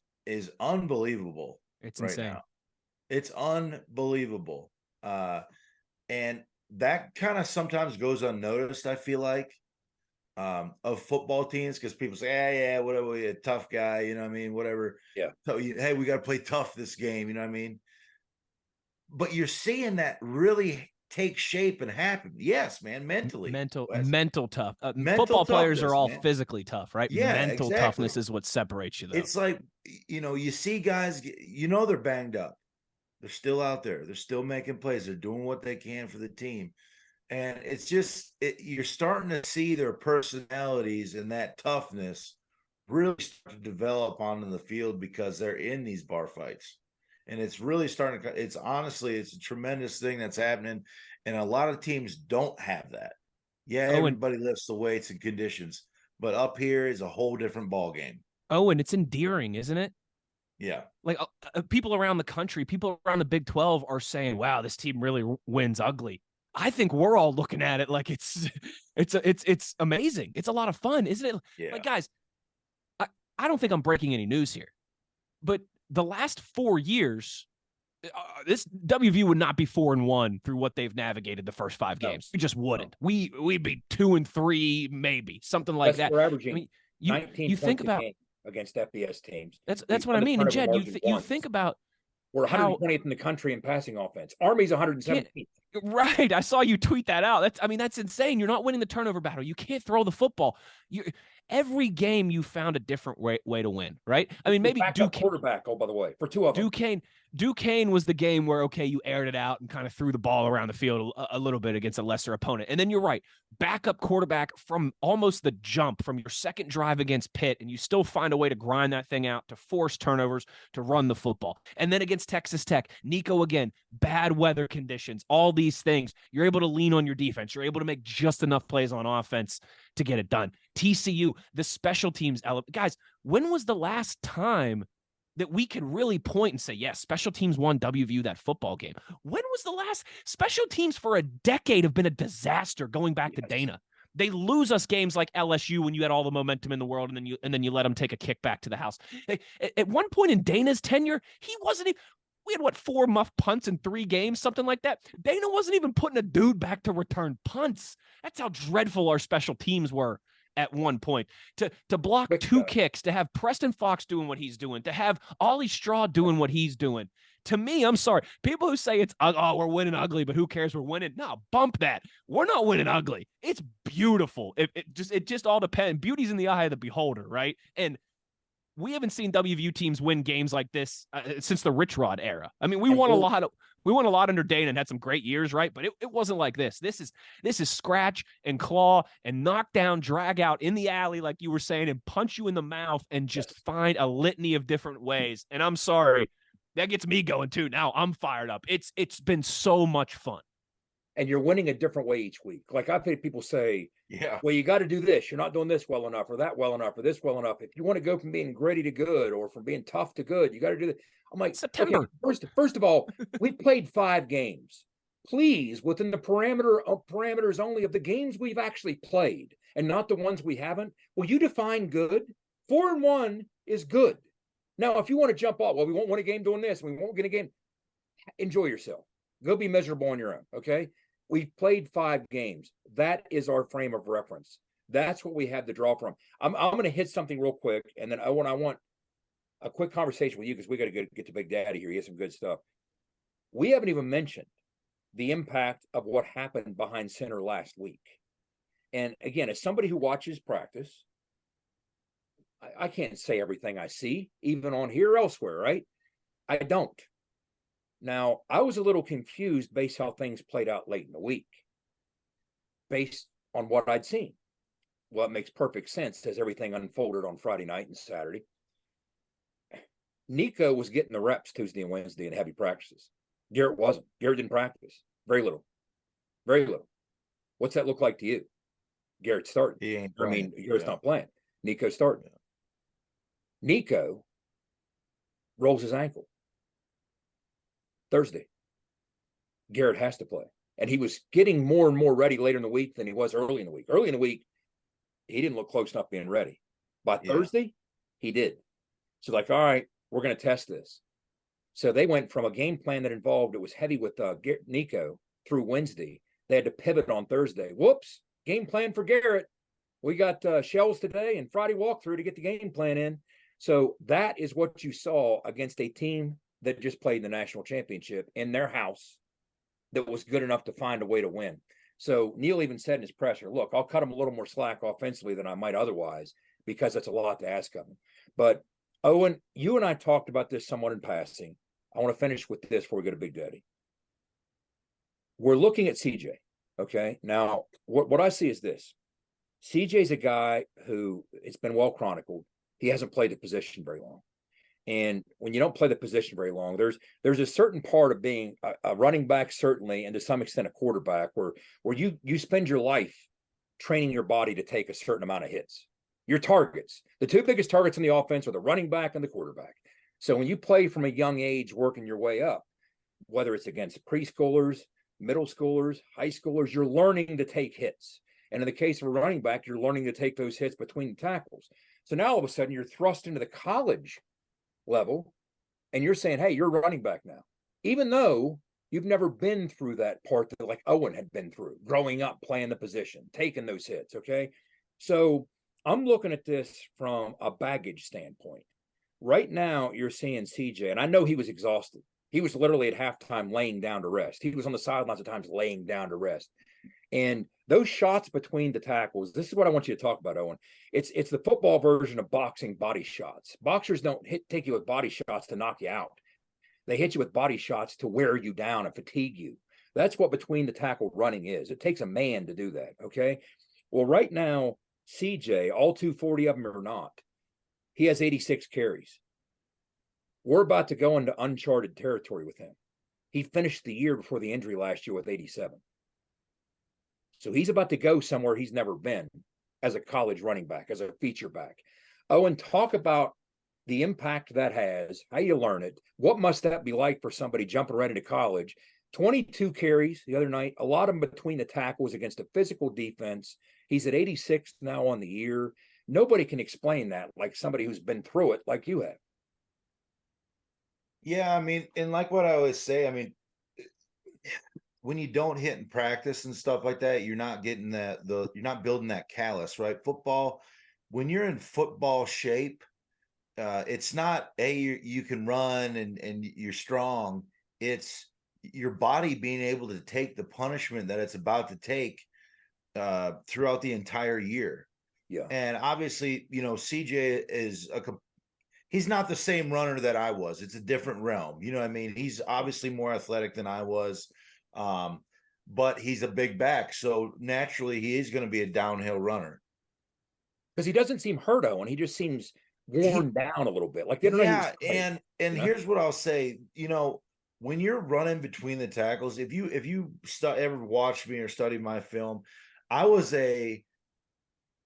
unbelievable. It's right insane. Now. It's unbelievable. And that kind of sometimes goes unnoticed, I feel like, of football teams, because people say, yeah, whatever, a tough guy, you know what I mean? Whatever. Yeah. So, hey, we got to play tough this game, you know what I mean? But you're seeing that really take shape and happen. Yes, man, mentally. Mental tough. Mental Football players are all man. physically tough, right? Yeah, mental exactly. toughness is what separates you, though. It's like, you see guys, they're banged up. They're still out there. They're still making plays. They're doing what they can for the team. And it's just, you're starting to see their personalities and that toughness really start to develop onto the field because they're in these bar fights. And it's really starting to, it's a tremendous thing that's happening. And a lot of teams don't have that. Yeah, everybody lifts the weights and conditions, but up here is a whole different ball game. Oh, and it's endearing, isn't it? Yeah. Like people around the country, people around the Big 12 are saying, wow, this team really wins ugly. I think we're all looking at it like it's amazing. It's a lot of fun, isn't it? Yeah. Like, guys, I don't think I'm breaking any news here, but the last 4 years, this WVU would not be 4-1 through what they've navigated the first 5 games. We just wouldn't. No. We'd be 2-3, maybe something like that. We're averaging. I mean, you think about against FBS teams. That's what I mean. And Jed, you think about we're 120th in the country in passing offense. Army's 117th. Right. I saw you tweet that out. That's insane. You're not winning the turnover battle. You can't throw the football. Every game you found a different way to win, right? I mean, maybe Duquesne quarterback. Oh, by the way, for 2 of them. Duquesne was the game where, okay, you aired it out and kind of threw the ball around the field a little bit against a lesser opponent. And then you're right, backup quarterback from almost the jump from your second drive against Pitt, and you still find a way to grind that thing out, to force turnovers, to run the football. And then against Texas Tech, Nico again, bad weather conditions, all these things. You're able to lean on your defense. You're able to make just enough plays on offense to get it done. TCU, the special teams element. Guys, when was the last time that we could really point and say, yes, special teams won WVU that football game? When was the last? Special teams for a decade have been a disaster going back to Dana. They lose us games like LSU when you had all the momentum in the world, and then you let them take a kick back to the house. At one point in Dana's tenure, he wasn't even. We had 4 muff punts in 3 games, something like that. Dana wasn't even putting a dude back to return punts. That's how dreadful our special teams were at one point. To block 2 kicks, to have Preston Fox doing what he's doing, to have Ollie Straw doing what he's doing. To me, I'm sorry. People who say it's, we're winning ugly, but who cares? We're winning. No, bump that. We're not winning ugly. It's beautiful. It just all depends. Beauty's in the eye of the beholder, right? And we haven't seen WVU teams win games like this since the Rich Rod era. I mean, we won a lot under Dana and had some great years, right? But it wasn't like this. This is scratch and claw and knock down, drag out in the alley, like you were saying, and punch you in the mouth and just find a litany of different ways. And I'm sorry, that gets me going too. Now I'm fired up. It's been so much fun. And you're winning a different way each week. Like I've heard people say, well, you got to do this. You're not doing this well enough, or that well enough, or this well enough. If you want to go from being gritty to good, or from being tough to good, you got to do that. I'm like, September. Okay, first of all, we've played 5 games. Please, within the parameters only of the games we've actually played, and not the ones we haven't. Will you define good? 4-1 is good. Now, if you want to jump off, well, we won't win a game doing this, we won't get a game. Enjoy yourself. Go be miserable on your own. Okay. We've played 5 games. That is our frame of reference. That's what we have to draw from. I'm going to hit something real quick, and then I want a quick conversation with you because we got to get to Big Daddy here. He has some good stuff. We haven't even mentioned the impact of what happened behind center last week. And again, as somebody who watches practice, I can't say everything I see, even on here or elsewhere, right? I don't. Now, I was a little confused based how things played out late in the week, based on what I'd seen. Well, it makes perfect sense as everything unfolded on Friday night and Saturday. Nico was getting the reps Tuesday and Wednesday in heavy practices. Garrett wasn't. Garrett didn't practice. Very little. Very little. What's that look like to you? Garrett's starting. Garrett's not playing. Nico's starting. Nico rolls his ankle Thursday. Garrett has to play. And he was getting more and more ready later in the week than he was early in the week. Early in the week, he didn't look close enough being ready. By Thursday, he did. So like, all right, we're going to test this. So they went from a game plan that involved, it was heavy with Nico through Wednesday. They had to pivot on Thursday. Whoops, game plan for Garrett. We got shells today and Friday walkthrough to get the game plan in. So that is what you saw against a team that just played in the national championship in their house that was good enough to find a way to win. So Neil even said in his presser, look, I'll cut him a little more slack offensively than I might otherwise, because that's a lot to ask of him. But Owen, you and I talked about this somewhat in passing. I want to finish with this before we go to Big Daddy. We're looking at CJ. Okay. Now, what I see is this. CJ's a guy who, it's been well chronicled, he hasn't played the position very long. And when you don't play the position very long, there's a certain part of being a running back, certainly, and to some extent a quarterback, where you spend your life training your body to take a certain amount of hits. Your targets, the two biggest targets in the offense are the running back and the quarterback. So when you play from a young age, working your way up, whether it's against preschoolers, middle schoolers, high schoolers, you're learning to take hits. And in the case of a running back, you're learning to take those hits between the tackles. So now all of a sudden you're thrust into the college level and you're saying, hey, you're a running back now, even though you've never been through that part that like Owen had been through, growing up, playing the position, taking those hits. Okay. So I'm looking at this from a baggage standpoint. Right now you're seeing CJ, and I know he was exhausted. He was literally at halftime laying down to rest. He was on the sidelines at times laying down to rest. And those shots between the tackles, this is what I want you to talk about, Owen. It's the football version of boxing body shots. Boxers don't take you with body shots to knock you out. They hit you with body shots to wear you down and fatigue you. That's what between the tackle running is. It takes a man to do that, okay? Well, right now, CJ, all 240 of them or not, he has 86 carries. We're about to go into uncharted territory with him. He finished the year before the injury last year with 87. So he's about to go somewhere he's never been as a college running back, as a feature back. Owen, talk about the impact that has, how you learn it. What must that be like for somebody jumping right into college? 22 carries the other night, a lot of them between the tackles against a physical defense. He's at 86 now on the year. Nobody can explain that like somebody who's been through it like you have. Yeah, I mean, and like what I always say, I mean, when you don't hit in practice and stuff like that, you're not getting you're not building that callus, right? Football, when you're in football shape, it's not you can run and you're strong. It's your body being able to take the punishment that it's about to take throughout the entire year. Yeah. And obviously, CJ is he's not the same runner that I was. It's a different realm. You know what I mean? He's obviously more athletic than I was. But he's a big back. So naturally he is going to be a downhill runner. Because he doesn't seem hurt, Owen. He just seems worn down a little bit. Like, yeah. And here's what I'll say, when you're running between the tackles, if you ever watched me or studied my film, I was a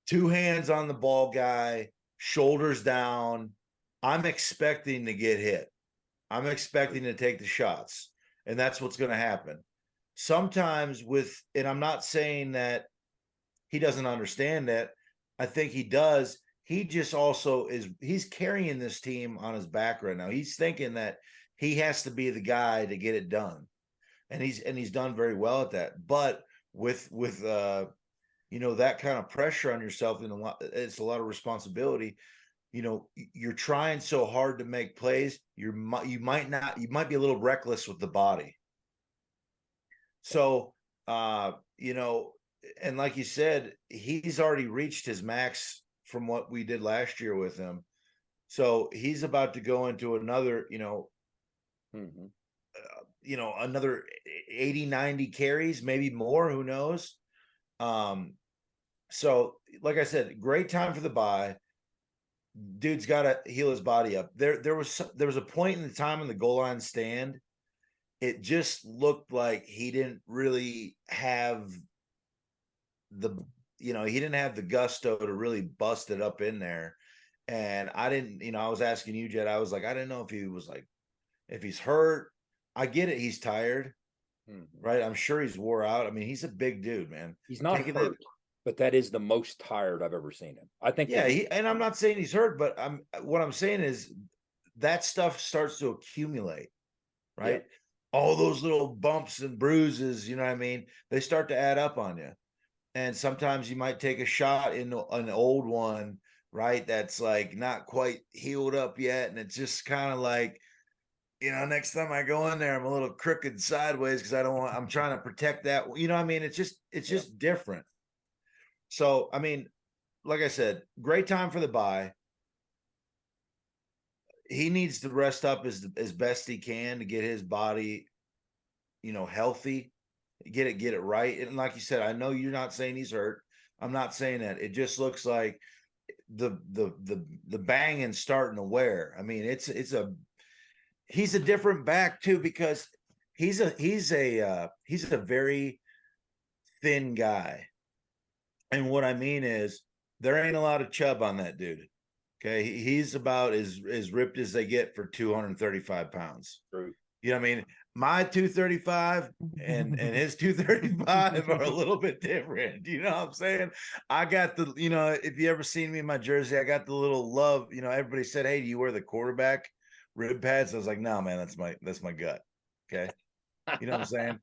2 hands on the ball guy, shoulders down. I'm expecting to get hit. I'm expecting to take the shots, and that's what's going to happen. Sometimes and I'm not saying that he doesn't understand that. I think he does. He just also he's carrying this team on his back right now. He's thinking that he has to be the guy to get it done. And he's done very well at that. But with that kind of pressure on yourself, and it's a lot of responsibility. You're trying so hard to make plays. You might be a little reckless with the body. So, and like you said, he's already reached his max from what we did last year with him. So he's about to go into another, another 80, 90 carries, maybe more, who knows? So like I said, great time for the bye. Dude's got to heal his body up. There was a point in the time in the goal line stand. It just looked like he didn't really have he didn't have the gusto to really bust it up in there. And I didn't, I was asking you, Jed, I was like, I didn't know if he's hurt. I get it. He's tired, right? I'm sure he's wore out. I mean, he's a big dude, man. He's not hurt, but that is the most tired I've ever seen him. I think. Yeah. And I'm not saying he's hurt, but what I'm saying is that stuff starts to accumulate, right? Yeah. All those little bumps and bruises, you know what I mean? They start to add up on you. And sometimes you might take a shot in an old one, right? That's like not quite healed up yet. And it's just kind of like, next time I go in there, I'm a little crooked sideways because I'm trying to protect that. It's just different. So, like I said, great time for the bye. He needs to rest up as best he can to get his body, healthy, get it right. And like you said, I know you're not saying he's hurt. I'm not saying that. It just looks like the banging's starting to wear. He's a different back too, because he's a very thin guy. And what I mean is there ain't a lot of chub on that dude. Okay. He's about as ripped as they get for 235 pounds. True. You know what I mean? My 235 and his 235 are a little bit different. You know what I'm saying? I got the, if you ever seen me in my jersey, I got the little love, everybody said, hey, do you wear the quarterback rib pads? I was like, no, man, that's my gut. Okay. You know what I'm saying?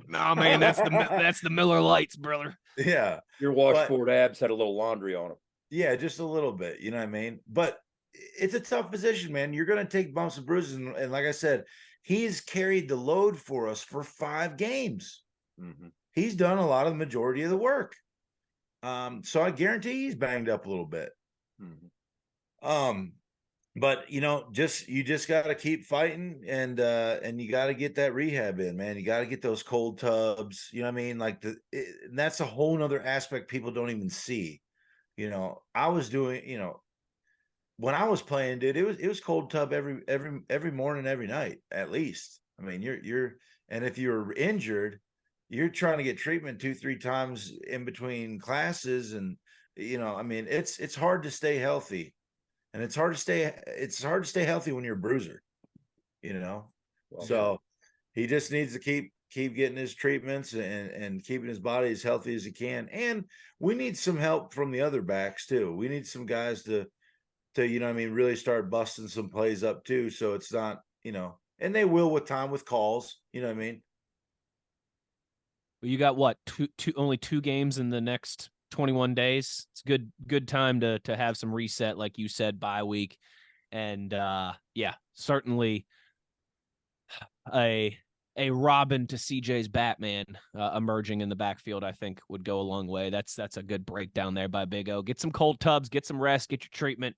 No, man, that's the Miller Lights, brother. Yeah. Your washboard abs had a little laundry on them. Yeah, just a little bit. You know what I mean? But it's a tough position, man. You're going to take bumps and bruises. And like I said, he's carried the load for us for 5 games. Mm-hmm. He's done a lot of the majority of the work. So I guarantee he's banged up a little bit. Mm-hmm. But you just got to keep fighting, and you got to get that rehab in, man. You got to get those cold tubs. You know what I mean? Like and that's a whole nother aspect people don't even see. I was doing, when I was playing, dude, it was cold tub every morning, every night, at least. And if you're injured, you're trying to get treatment 2-3 times in between classes. And, it's hard to stay healthy, and it's hard to stay healthy when you're a bruiser, Well, so he just needs to keep getting his treatments and keeping his body as healthy as he can. And we need some help from the other backs too. We need some guys to really start busting some plays up too. So it's not, and they will with time, with calls, Well, you got what, only 2 games in the next 21 days. It's good time to have some reset, like you said, bye week. And certainly a Robin to CJ's Batman emerging in the backfield, I think would go a long way. That's a good breakdown there by Big O. Get some cold tubs, get some rest, get your treatment,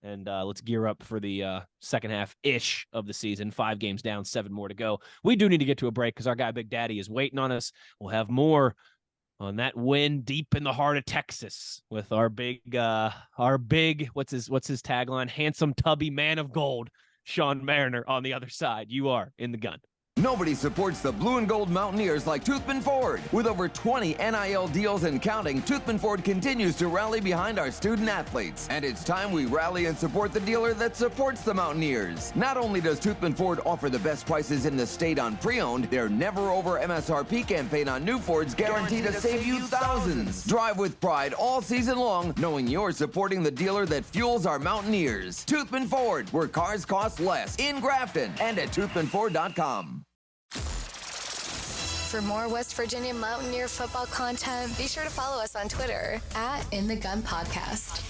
and let's gear up for the second half-ish of the season. 5 games down, 7 more to go. We do need to get to a break because our guy Big Daddy is waiting on us. We'll have more on that win deep in the heart of Texas with our big what's his tagline? Handsome, tubby man of gold, Sean Mariner on the other side. You are in the gun. Nobody supports the blue and gold Mountaineers like Toothman Ford. With over 20 NIL deals and counting, Toothman Ford continues to rally behind our student athletes. And it's time we rally and support the dealer that supports the Mountaineers. Not only does Toothman Ford offer the best prices in the state on pre-owned, their never over MSRP campaign on new Fords guaranteed to save you thousands. Drive with pride all season long, knowing you're supporting the dealer that fuels our Mountaineers. Toothman Ford, where cars cost less, in Grafton and at toothmanford.com. For more West Virginia Mountaineer football content, be sure to follow us on Twitter @InTheGunPodcast.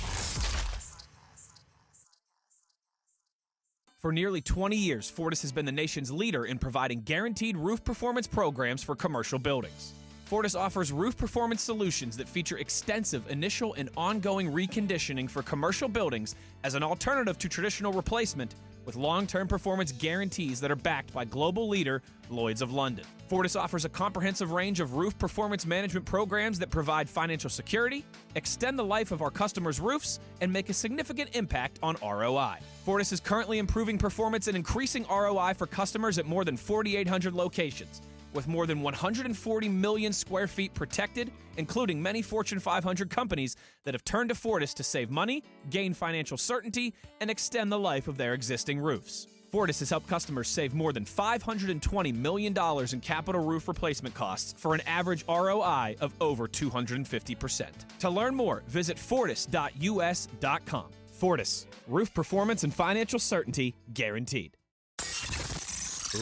For nearly 20 years, Fortis has been the nation's leader in providing guaranteed roof performance programs for commercial buildings. Fortis offers roof performance solutions that feature extensive initial and ongoing reconditioning for commercial buildings as an alternative to traditional replacement, with long-term performance guarantees that are backed by global leader Lloyd's of London. Fortis offers a comprehensive range of roof performance management programs that provide financial security, extend the life of our customers' roofs, and make a significant impact on ROI. Fortis is currently improving performance and increasing ROI for customers at more than 4,800 locations, with more than 140 million square feet protected, including many Fortune 500 companies that have turned to Fortis to save money, gain financial certainty, and extend the life of their existing roofs. Fortis has helped customers save more than $520 million in capital roof replacement costs for an average ROI of over 250%. To learn more, visit fortis.us.com. Fortis, roof performance and financial certainty guaranteed.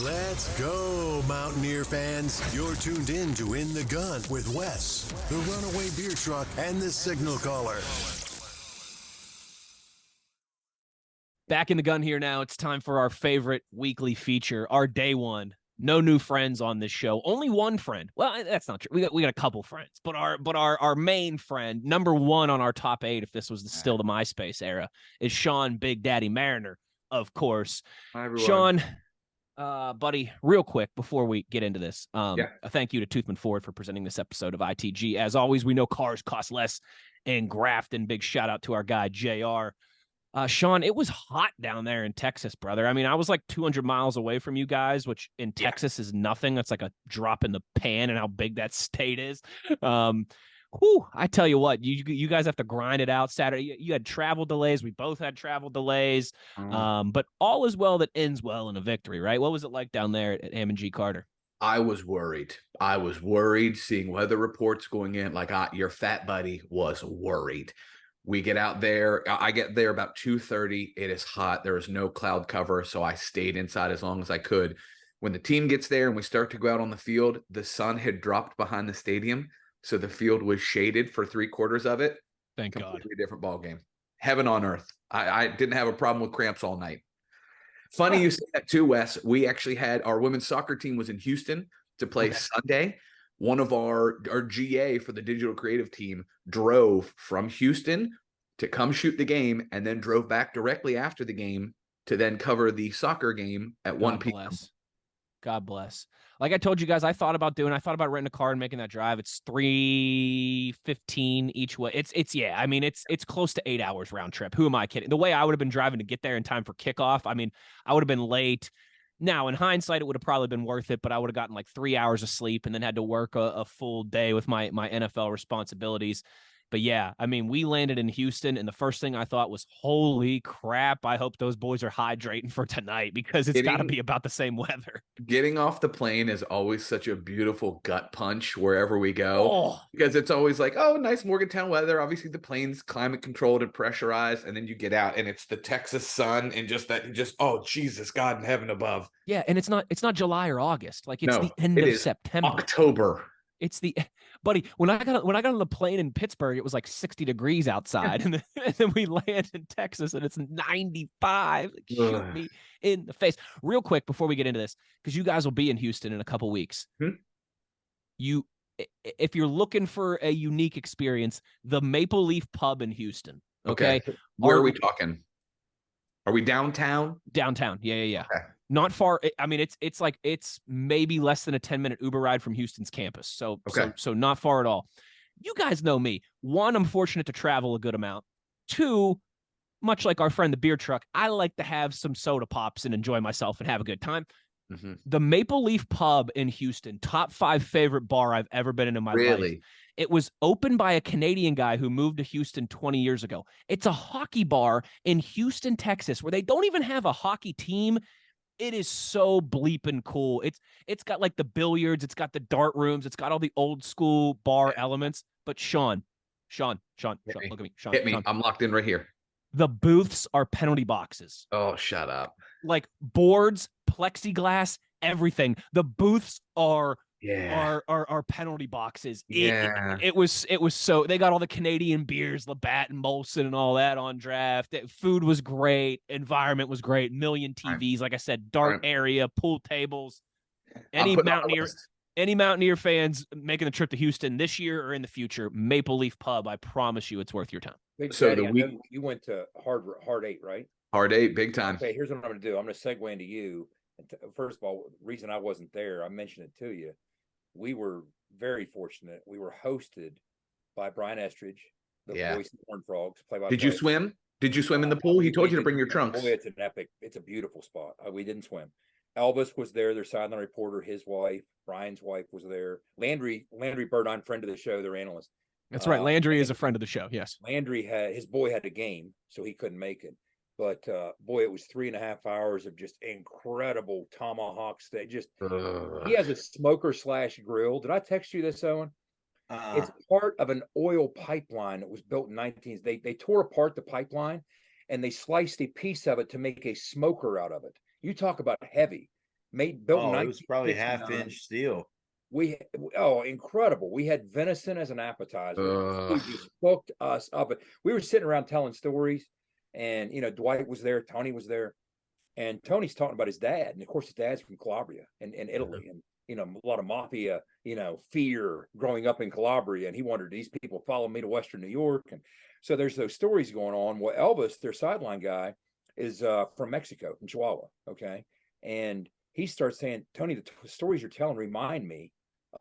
Let's go, Mountaineer fans. You're tuned in to In the Gun with Wes, the Runaway Beer Truck, and the Signal Caller. Back in the gun here now. It's time for our favorite weekly feature, our day one. No new friends on this show. Only one friend. Well, that's not true. We got a couple friends, but our main friend, number one on our top 8, if this was still the MySpace era, is Sean Big Daddy Mariner, of course. Hi, everyone. Sean, buddy, real quick before we get into this, a thank you to Toothman Ford for presenting this episode of ITG. As always, we know cars cost less in Grafton. Big shout out to our guy JR. Sean, it was hot down there in Texas, brother. I mean, I was like 200 miles away from you guys, which in Texas is nothing. That's like a drop in the pan and how big that state is. I tell you what, you guys have to grind it out Saturday. You had travel delays. We both had travel delays. But all is well that ends well in a victory, right? What was it like down there at Hammond G. Carter? I was worried. Seeing weather reports going in. Like your fat buddy was worried. We get out there. I get there about 2:30. It is hot. There is no cloud cover, so I stayed inside as long as I could. When the team gets there and we start to go out on the field, the sun had dropped behind the stadium, so the field was shaded for 3/4 of it. Thank God. Completely different ball game. Heaven on earth. I didn't have a problem with cramps all night. Funny you say that too, Wes. We actually had our women's soccer team was in Houston to play Sunday. One of our GA for the digital creative team drove from Houston to come shoot the game and then drove back directly after the game to then cover the soccer game at 1 p.m. God bless. Like I told you guys, I thought about renting a car and making that drive. It's $3.15 each way. It's close to 8 hours round trip. Who am I kidding? The way I would have been driving to get there in time for kickoff, I mean, I would have been late. Now, in hindsight, it would have probably been worth it, but I would have gotten like 3 hours of sleep and then had to work a full day with my NFL responsibilities. But yeah, I mean, we landed in Houston, and the first thing I thought was, holy crap, I hope those boys are hydrating for tonight because it's got to be about the same weather. Getting off the plane is always such a beautiful gut punch wherever we go because it's always like, oh, nice Morgantown weather. Obviously, the plane's climate controlled and pressurized, and then you get out, and it's the Texas sun and oh, Jesus, God in heaven above. Yeah, and it's not July or August. Like, it's the end of September. October. It's buddy, when I got on the plane in Pittsburgh, it was like 60 degrees outside. And then we land in Texas and it's 95. Shoot me in the face. Real quick before we get into this, because you guys will be in Houston in a couple weeks. If you're looking for a unique experience, the Maple Leaf Pub in Houston. Okay. Where are we talking? Are we downtown? Downtown. Yeah. Okay. Not far. I mean, it's maybe less than a 10-minute Uber ride from Houston's campus. So not far at all. You guys know me. One, I'm fortunate to travel a good amount. Two, much like our friend the beer truck, I like to have some soda pops and enjoy myself and have a good time. Mm-hmm. The Maple Leaf Pub in Houston, top 5 favorite bar I've ever been in my life. It was opened by a Canadian guy who moved to Houston 20 years ago. It's a hockey bar in Houston, Texas, where they don't even have a hockey team. It is so bleeping cool. It's got like the billiards, it's got the dart rooms, it's got all the old school bar elements. But Sean, look at me. Sean, hit me. Sean. I'm locked in right here. The booths are penalty boxes. Oh, shut up. Like boards, plexiglass, everything. The booths are penalty boxes. It was so they got all the Canadian beers, Labatt and Molson and all that on draft. Food was great, environment was great, million TVs, like I said, dart area, pool tables. Any Mountaineer fans making the trip to Houston this year or in the future, Maple Leaf Pub, I promise you it's worth your time. Big Daddy, you went to Hard 8, right? Hard 8, big time. Okay, here's what I'm going to do. I'm going to segue into you. First of all, the reason I wasn't there, I mentioned it to you. We were very fortunate. We were hosted by Brian Estridge, the voice of the Horned Frogs. Did you swim? Did you swim in the pool? He told you to bring your trunks. Boy, it's a beautiful spot. We didn't swim. Elvis was there, their sideline reporter, his wife, Brian's wife was there. Landry Burdine, friend of the show, their analyst. That's right. Landry is a friend of the show. Yes. Landry his boy had a game, so he couldn't make it. But boy, it was 3.5 hours of just incredible tomahawks. He has a smoker / grill. Did I text you this, Owen? It's part of an oil pipeline that was built in 19. They tore apart the pipeline and they sliced a piece of it to make a smoker out of it. You talk about heavy. Built it was probably 1/2-inch steel. Incredible. We had venison as an appetizer. We just hooked us up. We were sitting around telling stories. And, Dwight was there, Tony was there, and Tony's talking about his dad. And of course, his dad's from Calabria in Italy. And, a lot of mafia, fear growing up in Calabria. And he wondered, these people follow me to Western New York. And so there's those stories going on. Well, Elvis, their sideline guy, is from Mexico, from Chihuahua. Okay. And he starts saying, Tony, the stories you're telling remind me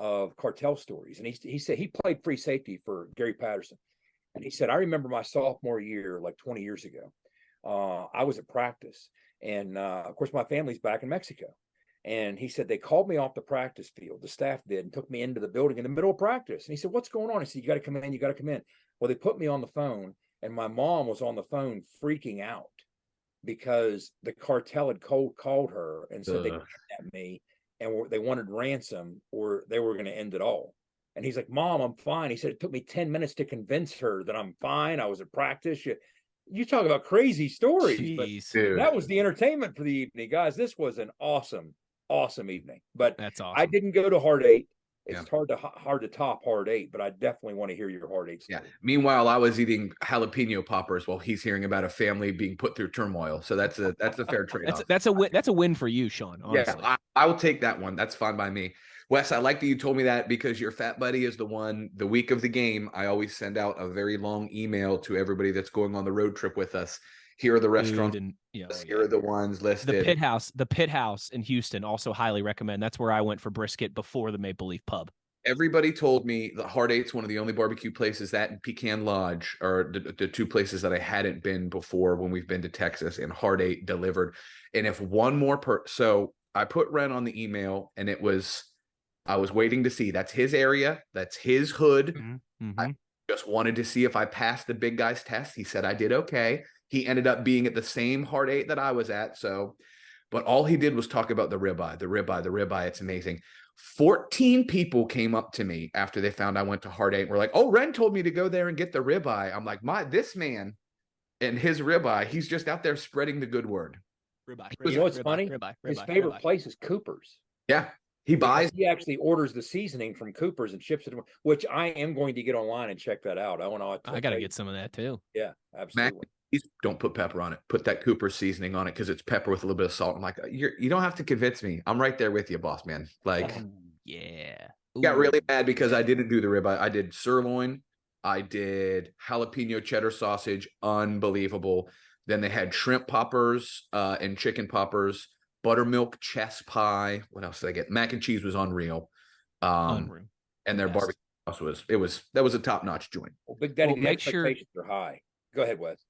of cartel stories. And he said he played free safety for Gary Patterson. And he said, I remember my sophomore year, like 20 years ago, I was at practice. And of course, my family's back in Mexico. And he said, they called me off the practice field, the staff did, and took me into the building in the middle of practice. And he said, what's going on? I said, you got to come in, you got to come in. Well, they put me on the phone, and my mom was on the phone freaking out because the cartel had called her and said they kidnapped me and they wanted ransom or they were going to end it all. And he's like, Mom, I'm fine. He said, it took me 10 minutes to convince her that I'm fine. I was at practice. You talk about crazy stories. Jeez, but that was the entertainment for the evening, guys. This was an awesome evening. But that's awesome. I didn't go to Hard 8. It's hard to top Hard 8, but I definitely want to hear your Hard 8 story. Yeah. Meanwhile, I was eating jalapeno poppers while he's hearing about a family being put through turmoil. So that's a fair trade-off. That's a win for you, Sean. Honestly. Yeah, I will take that one. That's fine by me. Wes, I like that you told me that because your fat buddy is the one. The week of the game, I always send out a very long email to everybody that's going on the road trip with us. Here are the restaurants. Here are the ones listed. The Pit House in Houston, also highly recommend. That's where I went for brisket before the Maple Leaf Pub. Everybody told me the Hard 8's one of the only barbecue places. That and Pecan Lodge are the two places that I hadn't been before when we've been to Texas, and Hard 8 delivered. And if one more so I put Ren on the email, and I was waiting to see. That's his area. That's his hood. Mm-hmm. I just wanted to see if I passed the big guy's test. He said I did okay. He ended up being at the same Hard 8 that I was at. But all he did was talk about the ribeye. It's amazing. 14 people came up to me after they found I went to Hard 8 and were like, oh, Ren told me to go there and get the ribeye. I'm like, this man and his ribeye, he's just out there spreading the good word. Ribeye. You know what's funny? His favorite place is Cooper's. Yeah. He actually orders the seasoning from Cooper's and ships it, which I am going to get online and check that out. I got to get some of that too. Yeah, absolutely. Don't put pepper on it. Put that Cooper's seasoning on it because it's pepper with a little bit of salt. I'm like, you don't have to convince me. I'm right there with you, boss man. Like, yeah. Got really mad because I didn't do the ribeye. I did sirloin. I did jalapeno cheddar sausage. Unbelievable. Then they had shrimp poppers and chicken poppers. Buttermilk chess pie. What else did I get? Mac and cheese was unreal. And their barbecue sauce that was a top-notch joint. Well, Big Daddy, the expectations are high. Go ahead, Wes.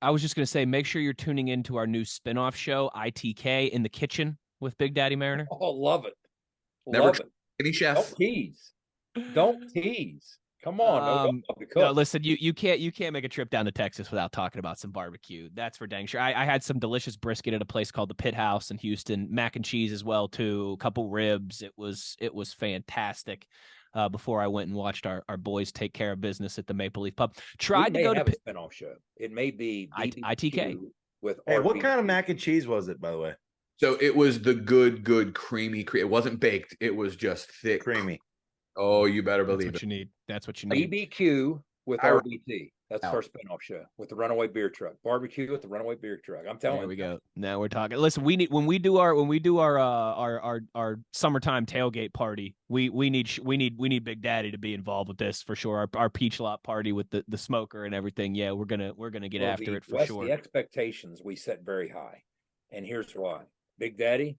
I was just going to say, make sure you're tuning into our new spinoff show, ITK in the Kitchen with Big Daddy Mariner. Oh, love it. Never any chef. Don't tease. Come on. No, listen, you can't make a trip down to Texas without talking about some barbecue. That's for dang sure. I had some delicious brisket at a place called the Pit House in Houston, mac and cheese as well too, a couple ribs. It was fantastic. Before I went and watched our boys take care of business at the Maple Leaf Pub. Tried to go to a spinoff show. It may be ITK with. Hey, what kind of mac and cheese was it, by the way? So it was the good creamy. It wasn't baked. It was just thick, creamy. Oh, you better believe That's what you need. That's what you need. BBQ with RBT. That's our spinoff show with the Runaway Beer Truck. Barbecue with the Runaway Beer Truck. I'm telling you. There we go. Now we're talking. Listen, we need when we do our summertime tailgate party. We need Big Daddy to be involved with this for sure. Our peach lot party with the smoker and everything. Yeah, we're gonna get after it for sure. The expectations we set very high, and here's why. Big Daddy,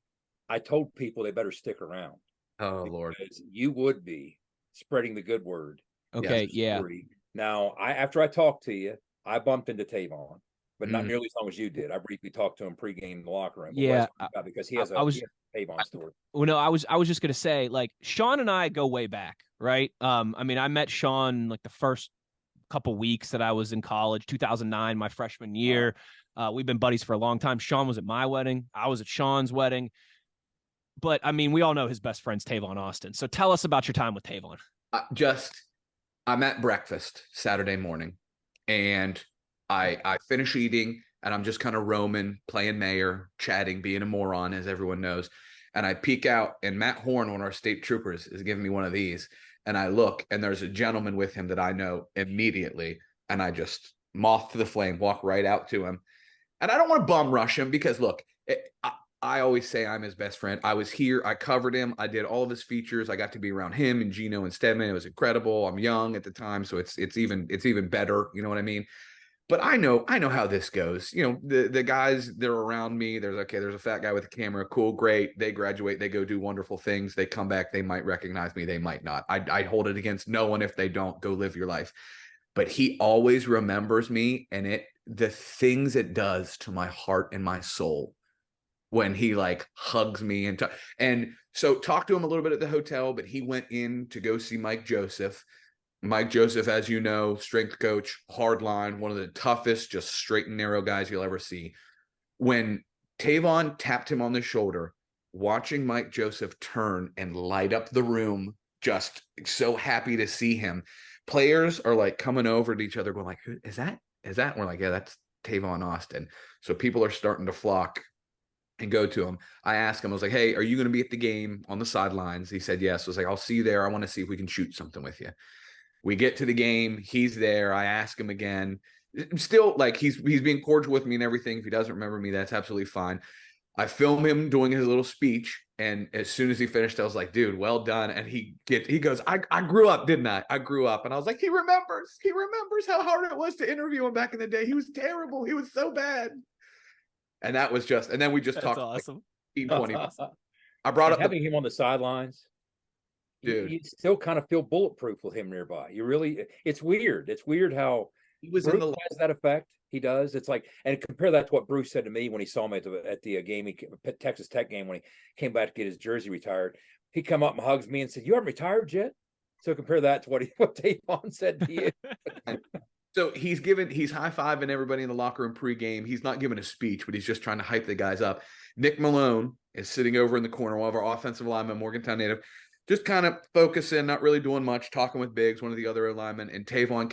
I told people they better stick around. Oh Lord, you would be spreading the good word. Okay, yeah. Now, after I talked to you, I bumped into Tavon, but not nearly as long as you did. I briefly talked to him pregame in the locker room. Yeah, because he has a Tavon story. Well, no, I was just gonna say, like, Sean and I go way back, right? I mean, I met Sean like the first couple weeks that I was in college, 2009, my freshman year. We've been buddies for a long time. Sean was at my wedding. I was at Sean's wedding. But I mean, we all know his best friend's Tavon Austin. So tell us about your time with Tavon. I'm at breakfast Saturday morning, and I finish eating, and I'm just kind of roaming, playing mayor, chatting, being a moron, as everyone knows. And I peek out, and Matt Horn, one of our state troopers, is giving me one of these. And I look, and there's a gentleman with him that I know immediately. And I just moth to the flame, walk right out to him. And I don't want to bum rush him because, look, I always say I'm his best friend. I was here. I covered him. I did all of his features. I got to be around him and Gino and Stedman. It was incredible. I'm young at the time, so it's even better. You know what I mean? But I know how this goes. You know, the guys that are around me, there's a fat guy with a camera. Cool, great. They graduate. They go do wonderful things. They come back. They might recognize me. They might not. I hold it against no one if they don't. Go live your life. But he always remembers me, and the things it does to my heart and my soul when he like hugs me and so talked to him a little bit at the hotel, but he went in to go see Mike Joseph. Mike Joseph, as you know, strength coach, hard line, one of the toughest, just straight and narrow guys you'll ever see. When Tavon tapped him on the shoulder, watching Mike Joseph turn and light up the room, just so happy to see him. Players are like coming over to each other going like, who is that? Is that? And we're like, yeah, that's Tavon Austin. So people are starting to flock and go to him. I asked him, I was like, hey, are you going to be at the game on the sidelines? He said, yes. I was like, I'll see you there. I want to see if we can shoot something with you. We get to the game. He's there. I ask him again. Still, like, he's being cordial with me and everything. If he doesn't remember me, that's absolutely fine. I film him doing his little speech. And as soon as he finished, I was like, dude, well done. And he goes, I grew up, didn't I? I grew up. And I was like, he remembers how hard it was to interview him back in the day. He was terrible. He was so bad. And that was just, and then we just talked awesome. Like 15, 20 minutes. I brought up having him on the sidelines. Dude, you still kind of feel bulletproof with him nearby. You really, it's weird. It's weird how he was Bruce has that effect. He does. It's like, and compare that to what Bruce said to me when he saw me at the game, Texas Tech game, when he came back to get his jersey retired. He come up and hugs me and said, "You haven't retired yet?" So compare that to what Tavon said to you. So he's high-fiving everybody in the locker room pregame. He's not giving a speech, but he's just trying to hype the guys up. Nick Malone is sitting over in the corner, one of our offensive linemen, Morgantown native, just kind of focusing, not really doing much, talking with Biggs, one of the other linemen. And Tavon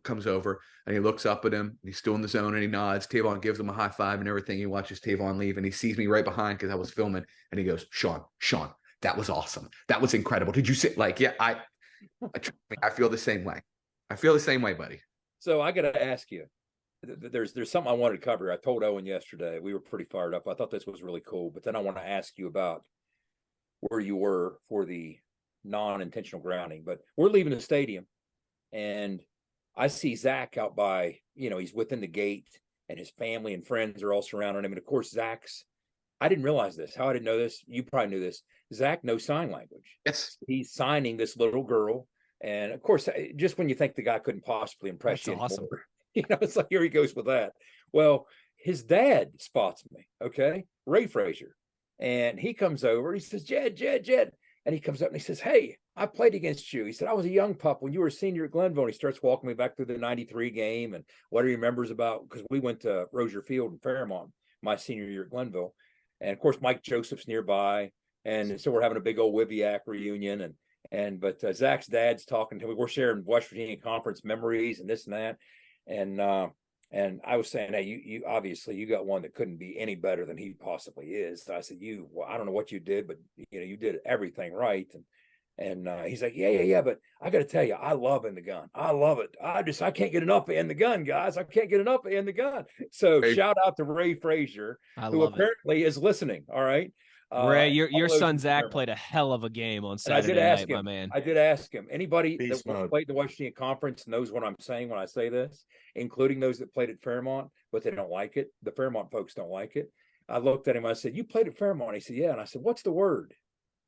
comes over and he looks up at him. He's still in the zone and he nods. Tavon gives him a high five and everything. He watches Tavon leave and he sees me right behind because I was filming. And he goes, Sean, that was awesome. That was incredible. Did you sit like, yeah, I feel the same way. I feel the same way, buddy. So I got to ask you, there's something I wanted to cover. I told Owen yesterday, we were pretty fired up. I thought this was really cool, but then I want to ask you about where you were for the non-intentional grounding. But we're leaving the stadium and I see Zach out by, he's within the gate and his family and friends are all surrounding him. And of course, I didn't realize this. How I didn't know this, you probably knew this. Zach knows sign language. Yes. He's signing this little girl. And of course, just when you think the guy couldn't possibly impress you awesome. anymore, it's like, here he goes with that. Well, his dad spots me. Okay. Ray Frazier. And he comes over, he says, Jed. And he comes up and he says, hey, I played against you. He said, I was a young pup when you were a senior at Glenville. And he starts walking me back through the 93 game and what he remembers about, because we went to Rozier Field in Fairmont my senior year at Glenville. And of course, Mike Joseph's nearby. And so we're having a big old WVIAC reunion. But Zach's dad's talking to me. We're sharing West Virginia Conference memories and this and that. And I was saying, hey, you obviously you got one that couldn't be any better than he possibly is. So I said, I don't know what you did, but you did everything right. And he's like, yeah. But I got to tell you, I love in the gun. I love it. I can't get enough in the gun, guys. I can't get enough in the gun. So shout out to Ray Frazier, who apparently is listening. All right. Ray, your son Zach played a hell of a game on Saturday night, my man. I did ask him. Anybody that played the West Virginia Conference knows what I'm saying when I say this, including those that played at Fairmont, but they don't like it. The Fairmont folks don't like it. I looked at him. I said, "You played at Fairmont?" He said, "Yeah." And I said, "What's the word?"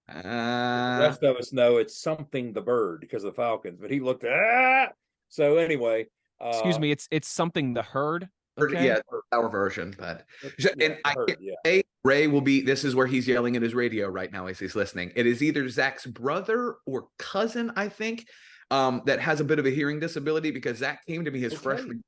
The rest of us know it's something the bird because of the Falcons. But he looked at So anyway, excuse me, it's something the herd. Okay. Yeah, our version, but Ray will be. This is where he's yelling at his radio right now as he's listening. It is either Zach's brother or cousin, I think, that has a bit of a hearing disability because Zach came to me his freshman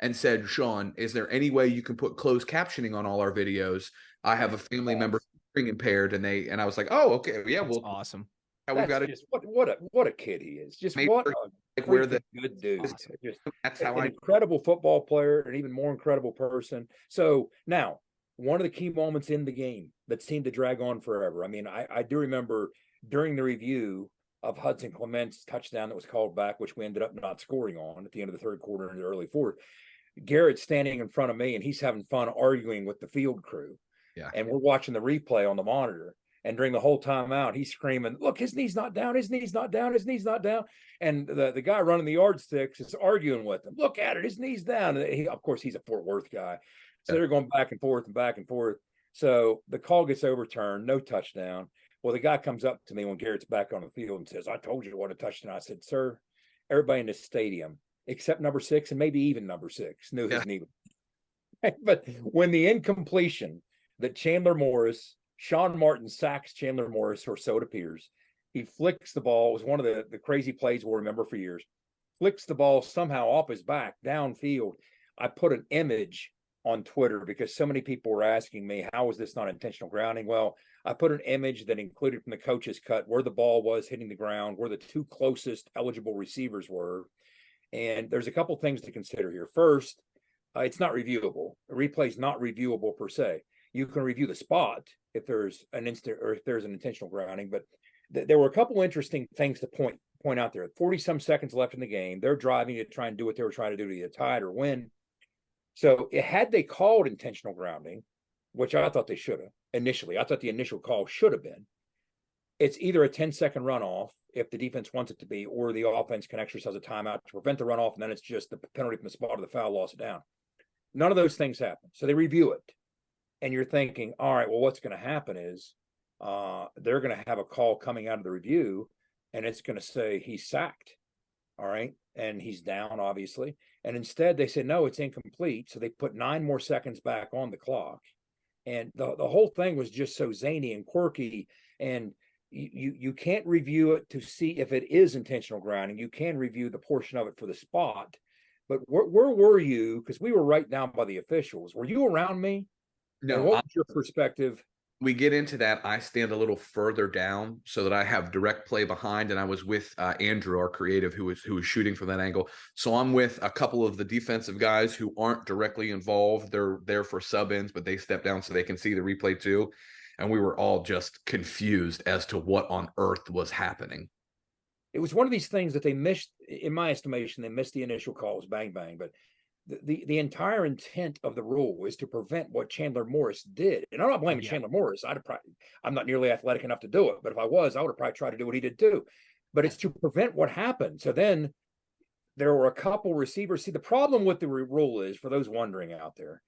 and said, "Sean, is there any way you can put closed captioning on all our videos? I have a family member hearing impaired," and I was like, "Oh, okay, yeah, well, awesome." We've got just what a kid he is. Just what a good dude. That's how an incredible football player, and even more incredible person. So now, one of the key moments in the game that seemed to drag on forever. I mean, I do remember during the review, of Hudson Clement's touchdown that was called back, which we ended up not scoring on at the end of the third quarter and the early fourth. Garrett's standing in front of me and he's having fun arguing with the field crew. Yeah. And we're watching the replay on the monitor. And during the whole timeout, he's screaming, look, his knee's not down, his knee's not down, his knee's not down. And the guy running the yardsticks is arguing with him. Look at it, his knee's down. And of course, he's a Fort Worth guy. So they're going back and forth and back and forth. So the call gets overturned, no touchdown. Well, the guy comes up to me when Garrett's back on the field and says, I told you to want a touchdown. I said, sir, everybody in this stadium, except number 6 and maybe even number 6, knew his knee. But when the incompletion that Chandler Morris, Sean Martin sacks Chandler Morris, or so it appears, he flicks the ball. It was one of the crazy plays we'll remember for years. Flicks the ball somehow off his back downfield. I put an image on Twitter because so many people were asking me, how was this not intentional grounding? Well, I put an image that included from the coach's cut where the ball was hitting the ground, where the 2 closest eligible receivers were. And there's a couple things to consider here. First, it's not reviewable. A replay is not reviewable per se. You can review the spot if there's an instant or if there's an intentional grounding, but there were a couple interesting things to point out there. 40 some seconds left in the game. They're driving to try and do what they were trying to do to either tie it or win. So had they called intentional grounding, which I thought they should have initially, I thought the initial call should have been, it's either a 10-second runoff if the defense wants it to be, or the offense can exercise a timeout to prevent the runoff, and then it's just the penalty from the spot of the foul, loss it down. None of those things happen. So they review it. And you're thinking, all right, well, what's going to happen is they're going to have a call coming out of the review, and it's going to say he's sacked, all right, and he's down, obviously. And instead, they said, no, it's incomplete. So they put 9 more seconds back on the clock. And the whole thing was just so zany and quirky. And you can't review it to see if it is intentional grounding. You can review the portion of it for the spot. But where were you? Because we were right down by the officials. Were you around me? No. And what was your perspective? We get into that. I stand a little further down so that I have direct play behind, and I was with Andrew, our creative, who was shooting from that angle. So I'm with a couple of the defensive guys who aren't directly involved. They're there for sub-ins, but they step down so they can see the replay too. And we were all just confused as to what on earth was happening. It was one of these things that they missed, in my estimation. They missed the initial calls, bang, bang, but the entire intent of the rule is to prevent what Chandler Morris did. And I'm not blaming Chandler Morris. I'm not nearly athletic enough to do it, but if I was, I would have probably tried to do what he did too. But it's to prevent what happened. So then there were a couple receivers. See, the problem with the rule is, for those wondering out there,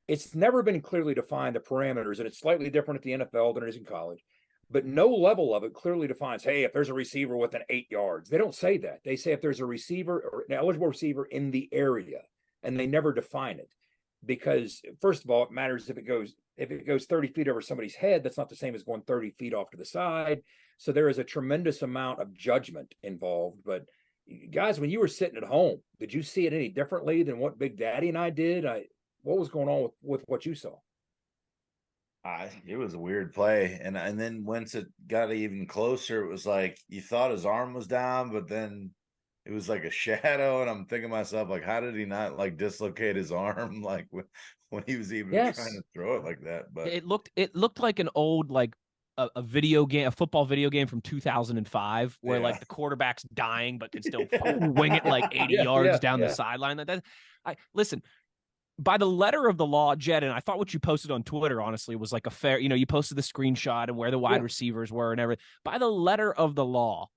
it's never been clearly defined, the parameters, and it's slightly different at the NFL than it is in college. But no level of it clearly defines, hey, if there's a receiver within 8 yards. They don't say that. They say if there's a receiver or an eligible receiver in the area. And they never define it, because first of all, it matters if it goes 30 feet over somebody's head. That's not the same as going 30 feet off to the side. So there is a tremendous amount of judgment involved. But guys, when you were sitting at home, did you see it any differently than what Big Daddy and I did? What was going on with what you saw? It was a weird play, and then once it got even closer, it was like you thought his arm was down, but then it was like a shadow, and I'm thinking to myself, like, how did he not like dislocate his arm like when he was even trying to throw it like that? But it looked like an old like a video game, a football video game from 2005, where like the quarterback's dying but can still wing it like 80 yards down the sideline. Listen, by the letter of the law, Jed, and I thought what you posted on Twitter, honestly, was like a fair, you posted the screenshot and where the wide receivers were and everything. By the letter of the law,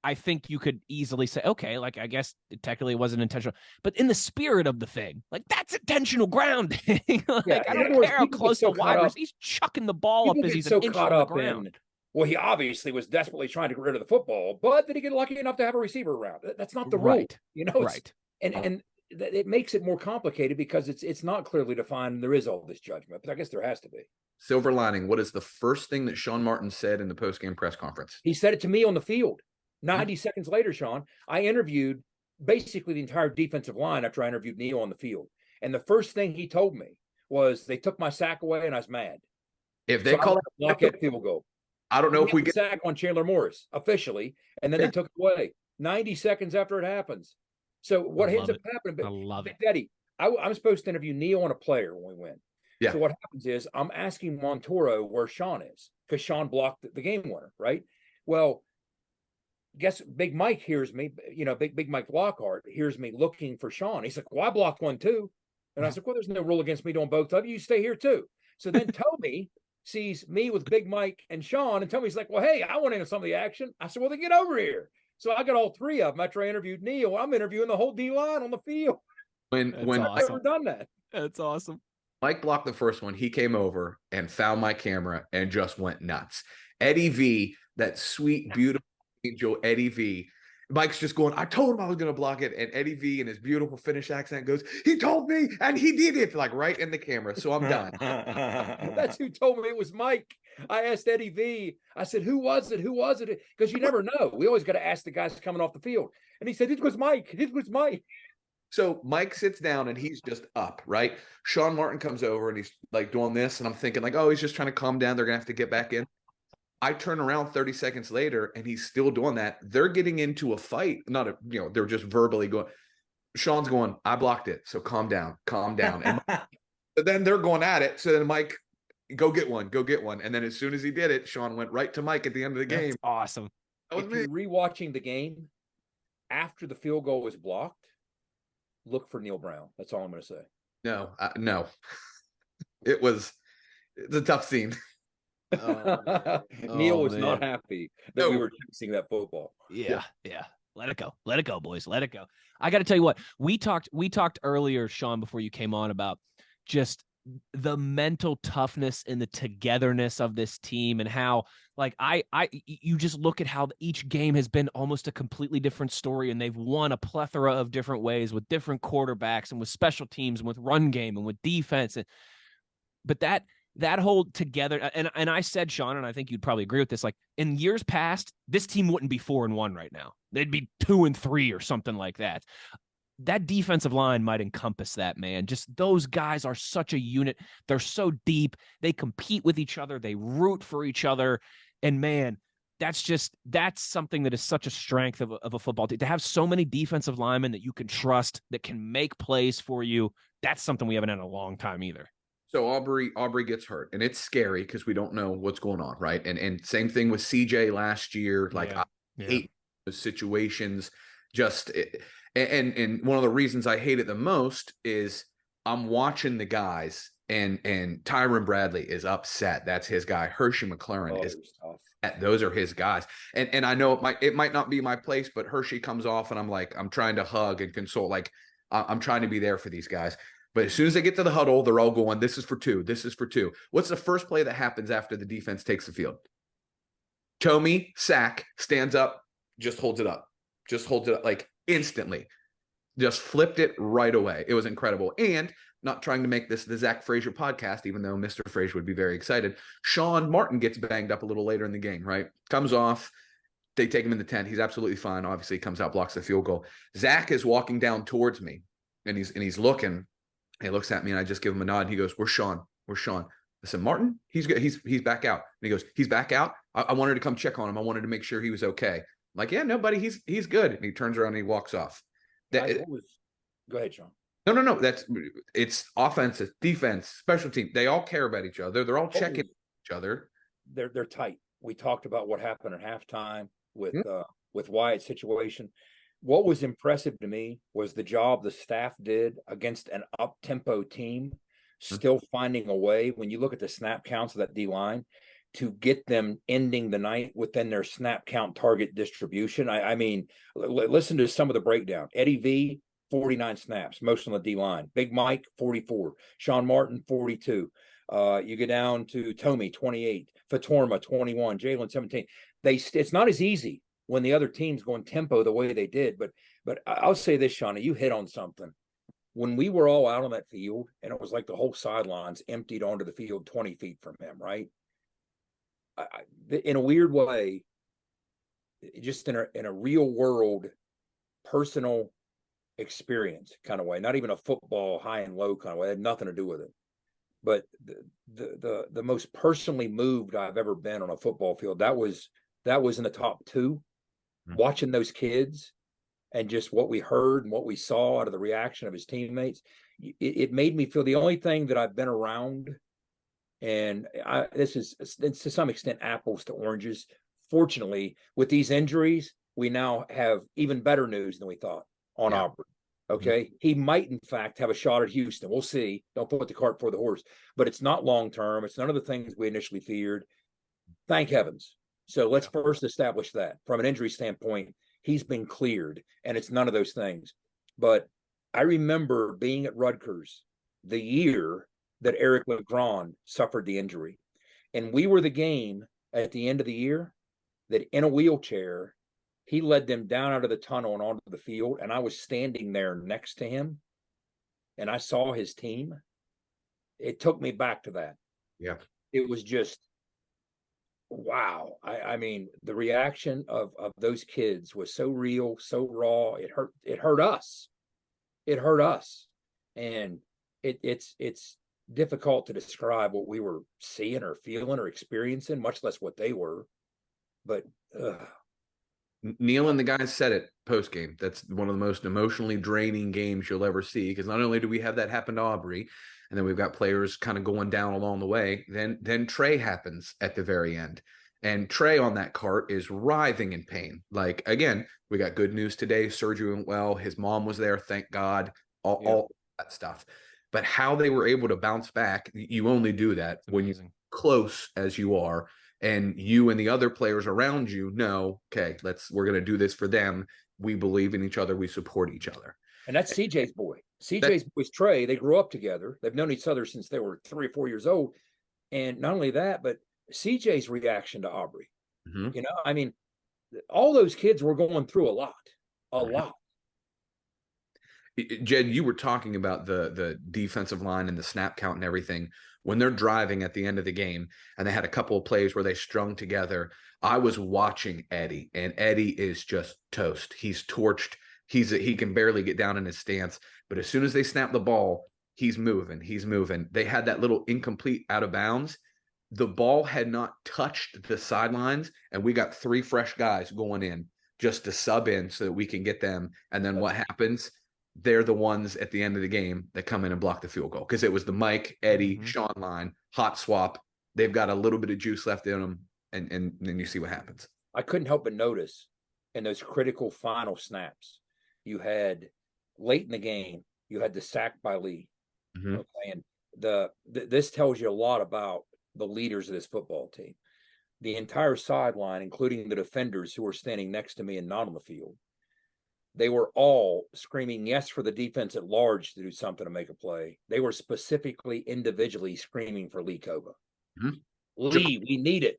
I think you could easily say, okay, like, I guess technically it wasn't intentional, but in the spirit of the thing, like, that's intentional grounding. I don't care how close the wide receiver, he's chucking the ball up as he's so caught up in. Well, he obviously was desperately trying to get rid of the football, but did he get lucky enough to have a receiver around? That's not the rule, right? And it makes it more complicated because it's not clearly defined. And there is all this judgment, but I guess there has to be. Silver lining. What is the first thing that Sean Martin said in the post-game press conference? He said it to me on the field. 90 seconds later, Sean, I interviewed basically the entire defensive line after I interviewed Neil on the field. And the first thing he told me was they took my sack away and I was mad. If they call it a blockhead field goal, I don't know if we get sack on Chandler Morris officially, and then they took it away 90 seconds after it happens. So what ends up happening? I love it. Daddy, I'm supposed to interview Neil and a player when we win. Yeah. So what happens is I'm asking Montoro where Sean is because Sean blocked the game winner, right? Well, guess Big Mike hears me, Big Mike Lockhart hears me looking for Sean. He's like, well, I blocked one too. And I said, well, there's no rule against me doing both of you. You stay here too. So then Toby sees me with Big Mike and Sean, and Toby's like, well, hey, I want into some of the action. I said, well, then get over here. So I got all three of them after I interviewed Neil. I'm interviewing the whole D-line on the field. When I've never done that. That's awesome. Mike blocked the first one, he came over and found my camera and just went nuts. Eddie V, that sweet, beautiful angel Eddie V. Mike's just going, I told him I was going to block it. And Eddie V in his beautiful Finnish accent goes, he told me and he did it, like right in the camera. So I'm done. That's who told me it was Mike. I asked Eddie V. I said, who was it? Who was it? Because you never know. We always got to ask the guys coming off the field. And he said, it was Mike. It was Mike. So Mike sits down and he's just up, right? Sean Martin comes over and he's like doing this. And I'm thinking like, oh, he's just trying to calm down. They're going to have to get back in. I turn around 30 seconds later and he's still doing that. They're getting into a fight. They're just verbally going. Sean's going, I blocked it. So calm down. And then they're going at it. So then Mike, go get one. And then as soon as he did it, Sean went right to Mike at the end of the game. That's awesome. If you're rewatching the game after the field goal was blocked, look for Neil Brown. That's all I'm going to say. No. It's a tough scene. Neil was not happy that we were chasing that football. Yeah. Let it go, boys. Let it go. I got to tell you what, we talked earlier, Sean, before you came on, about just the mental toughness and the togetherness of this team, and how like you just look at how each game has been almost a completely different story, and they've won a plethora of different ways with different quarterbacks and with special teams and with run game and with defense. But that whole together, and I said, Sean, and I think you'd probably agree with this, like in years past, this team wouldn't be 4-1 right now. They'd be 2-3 or something like that. That defensive line might encompass that, man. Just those guys are such a unit. They're so deep. They compete with each other. They root for each other. And man, that's something that is such a strength of a football team. To have so many defensive linemen that you can trust, that can make plays for you, that's something we haven't had in a long time either. So Aubrey gets hurt, and it's scary because we don't know what's going on, right? And same thing with CJ last year. Like I hate those situations. And one of the reasons I hate it the most is I'm watching the guys, and Tyron Bradley is upset. That's his guy. Hershey McLaurin is tough. Those are his guys. And I know it might not be my place, but Hershey comes off, and I'm like, I'm trying to hug and console. Like I'm trying to be there for these guys. But as soon as they get to the huddle, they're all going, this is for two. This is for two. What's the first play that happens after the defense takes the field? Tomey, sack, stands up, just holds it up. Like instantly. Just flipped it right away. It was incredible. And not trying to make this the Zach Frazier podcast, even though Mr. Frazier would be very excited. Sean Martin gets banged up a little later in the game, right? Comes off. They take him in the tent. He's absolutely fine. Obviously, he comes out, blocks the field goal. Zach is walking down towards me, and he's looking. He looks at me, and I just give him a nod. He goes, "Where's Sean? Where's Sean?" I said, "Martin, he's good. He's back out." And he goes, "He's back out? I wanted to come check on him. I wanted to make sure he was okay." I'm like, "Yeah, no, buddy, he's good." And he turns around and he walks off. Go ahead, Sean. No. It's offense, defense, special team. They all care about each other. They're all checking each other. They're tight. We talked about what happened at halftime with Wyatt's situation. What was impressive to me was the job the staff did against an up-tempo team, still finding a way, when you look at the snap counts of that D-line, to get them ending the night within their snap count target distribution. I mean, listen to some of the breakdown. Eddie V, 49 snaps, most on the D-line. Big Mike, 44. Sean Martin, 42. You get down to Tomey, 28. Fatorma, 21. Jalen, 17. It's not as easy when the other team's going tempo the way they did. But I'll say this, Shauna, you hit on something. When we were all out on that field, and it was like the whole sidelines emptied onto the field 20 feet from him, right? In a weird way, just in a real world, personal experience kind of way, not even a football high and low kind of way, it had nothing to do with it. But the most personally moved I've ever been on a football field, that was in the top two. Watching those kids and just what we heard and what we saw out of the reaction of his teammates, it made me feel the only thing that I've been around, and this is to some extent apples to oranges. Fortunately, with these injuries, we now have even better news than we thought on Aubrey. Okay. Mm-hmm. He might, in fact, have a shot at Houston. We'll see. Don't put the cart before the horse, but it's not long term. It's none of the things we initially feared. Thank heavens. So let's first establish that from an injury standpoint, he's been cleared and it's none of those things. But I remember being at Rutgers the year that Eric LeGrand suffered the injury. And we were the game at the end of the year that in a wheelchair, he led them down out of the tunnel and onto the field. And I was standing there next to him and I saw his team. It took me back to that. Yeah. It was just, wow. I mean, the reaction of those kids was so real, so raw. It hurt us. It hurt us. And it's difficult to describe what we were seeing or feeling or experiencing, much less what they were. But Neil and the guys said it post game. That's one of the most emotionally draining games you'll ever see, because not only do we have that happen to Aubrey, and then we've got players kind of going down along the way. Then Trey happens at the very end. And Trey on that cart is writhing in pain. Like, again, we got good news today. Surgery went well. His mom was there. Thank God. All that stuff. But how they were able to bounce back, you only do that when you're close as you are. And you and the other players around you know, okay, we're going to do this for them. We believe in each other. We support each other. And that's CJ's boy. CJ's boy's Trey. They grew up together. They've known each other since they were 3 or 4 years old. And not only that, but CJ's reaction to Aubrey. Mm-hmm. You know, I mean, all those kids were going through a lot. Jed, you were talking about the defensive line and the snap count and everything. When they're driving at the end of the game, and they had a couple of plays where they strung together, I was watching Eddie, and Eddie is just toast. He's torched. He can barely get down in his stance, but as soon as they snap the ball, he's moving. They had that little incomplete out of bounds. The ball had not touched the sidelines, and we got 3 fresh guys going in just to sub in so that we can get them. And then what happens? They're the ones at the end of the game that come in and block the field goal, because it was the Mike, Eddie, Sean line, hot swap. They've got a little bit of juice left in them, and then you see what happens. I couldn't help but notice in those critical final snaps, you had late in the game, you had the sack by Lee. Mm-hmm. Okay, and this tells you a lot about the leaders of this football team. The entire sideline, including the defenders who were standing next to me and not on the field, they were all screaming yes for the defense at large to do something to make a play. They were specifically individually screaming for Lee Koba. Mm-hmm. Lee, we need it.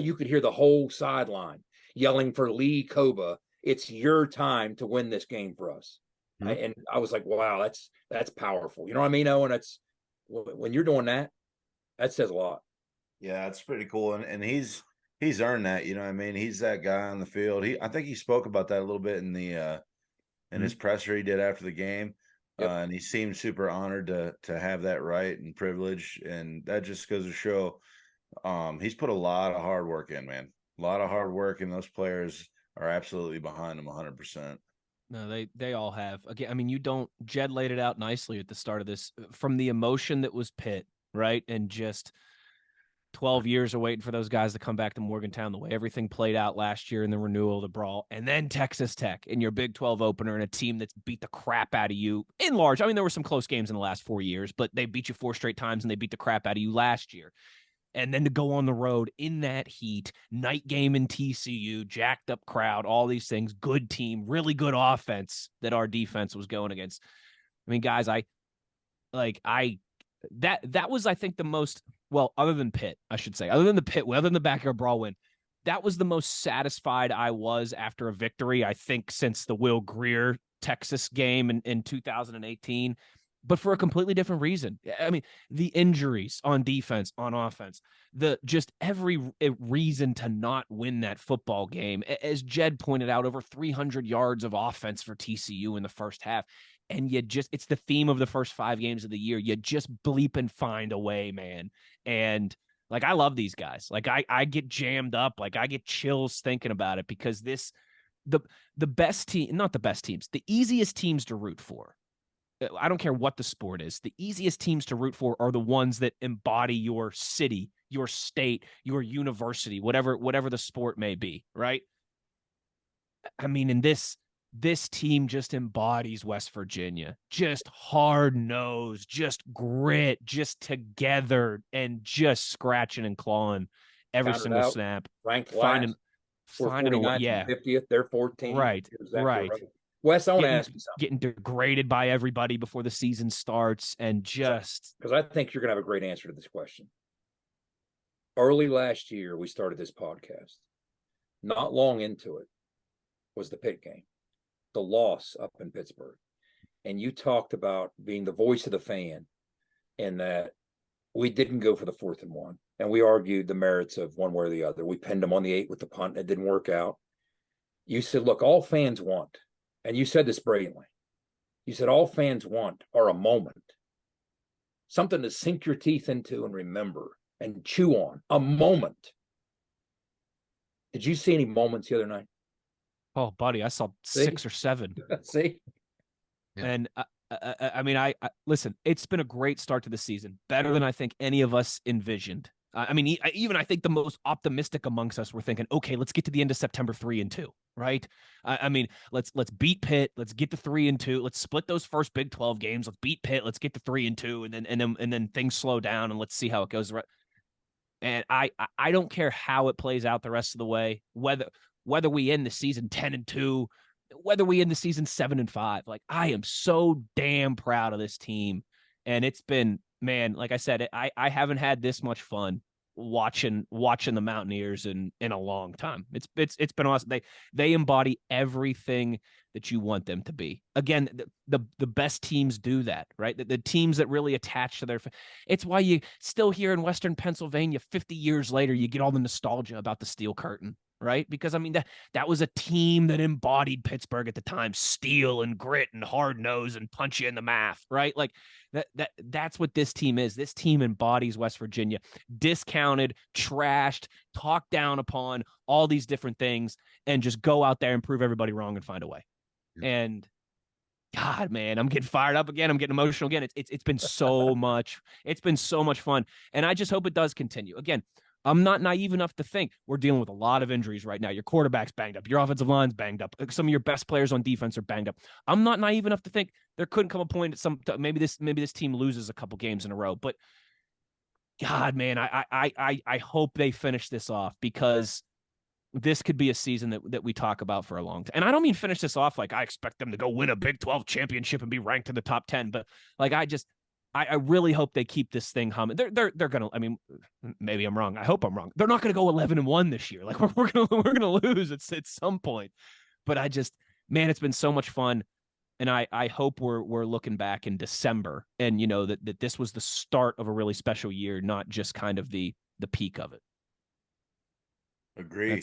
You could hear the whole sideline yelling for Lee Koba. It's your time to win this game for us. Mm-hmm. And I was like, wow, that's powerful. You know what I mean, Owen? That's when you're doing that, that says a lot. Yeah, that's pretty cool. And he's earned that, you know what I mean? He's that guy on the field. I think he spoke about that a little bit in the in his presser he did after the game. Yep. And he seemed super honored to have that right and privilege. And that just goes to show he's put a lot of hard work in, man. A lot of hard work, and those players are absolutely behind him 100%. No, they all have. Again, I mean, Jed laid it out nicely at the start of this, from the emotion that was Pitt, right? And just 12 years of waiting for those guys to come back to Morgantown, the way everything played out last year in the renewal, the brawl, and then Texas Tech in your Big 12 opener, and a team that's beat the crap out of you in large. I mean, there were some close games in the last 4 years, but they beat you 4 straight times, and they beat the crap out of you last year. And then to go on the road in that heat, night game in TCU, jacked up crowd, all these things, good team, really good offense that our defense was going against. I mean, guys, that was, I think, the most, well, other than Pitt, I should say, other than the backyard brawl win, that was the most satisfied I was after a victory, I think, since the Will Grier Texas game in 2018. But for a completely different reason. I mean, the injuries on defense, on offense, just every reason to not win that football game. As Jed pointed out, over 300 yards of offense for TCU in the first half. And it's the theme of the first 5 games of the year. You just bleep and find a way, man. And like, I love these guys. Like, I get jammed up. Like, I get chills thinking about it, because the best team, not the best teams, the easiest teams to root for, I don't care what the sport is, the easiest teams to root for are the ones that embody your city, your state, your university, whatever the sport may be, right? I mean, in this team just embodies West Virginia, just hard nose, just grit, just together, and just scratching and clawing every single snap. Ranked finding a way. 49th Yeah, and 50th. They're 14. Right. Wes, I want to ask you something. Getting degraded by everybody before the season starts, and just because I think you're going to have a great answer to this question. Early last year, we started this podcast. Not long into it was the Pitt game, the loss up in Pittsburgh. And you talked about being the voice of the fan and that we didn't go for the 4th and 1. And we argued the merits of one way or the other. We pinned them on the 8 with the punt. It didn't work out. You said, look, all fans want, and you said this brilliantly. You said all fans want are a moment, something to sink your teeth into and remember and chew on, a moment. Did you see any moments the other night? Oh, buddy, I saw 6 or 7. See? Yeah. And I mean, I listen, it's been a great start to the season, better than I think any of us envisioned. I mean, even I think the most optimistic amongst us were thinking, okay, let's get to the end of September 3-2, right? I mean, let's beat Pitt, let's get to 3-2, let's split those first Big 12 games, let's beat Pitt, let's get to 3-2, and then things slow down and let's see how it goes. And I don't care how it plays out the rest of the way, whether we end the season 10-2, whether we end the season 7-5. Like, I am so damn proud of this team, and it's been, man, like I said, I haven't had this much fun watching the Mountaineers in a long time. It's been awesome. They embody everything that you want them to be. Again, the best teams do that, right? The teams that really attach to it's why you still here in Western Pennsylvania 50 years later, you get all the nostalgia about the Steel Curtain, right? Because I mean, that was a team that embodied Pittsburgh at the time, steel and grit and hard nose and punch you in the math, right? Like that's what this team is. This team embodies West Virginia, discounted, trashed, talked down upon, all these different things, and just go out there and prove everybody wrong and find a way. And God, man, I'm getting fired up again. I'm getting emotional again. It's been so much. It's been so much fun. And I just hope it does continue. Again, I'm not naive enough to think we're dealing with a lot of injuries right now. Your quarterback's banged up. Your offensive line's banged up. Some of your best players on defense are banged up. I'm not naive enough to think there couldn't come a point at maybe this team loses a couple games in a row. But God, man, I hope they finish this off, because this could be a season that we talk about for a long time. And I don't mean finish this off like I expect them to go win a Big 12 championship and be ranked in the top 10, but like I really hope they keep this thing humming. They're gonna. I mean, maybe I'm wrong. I hope I'm wrong. They're not gonna go 11-1 this year. Like we're gonna lose at some point. But man, it's been so much fun, and I hope we're looking back in December and that this was the start of a really special year, not just kind of the peak of it. Agree.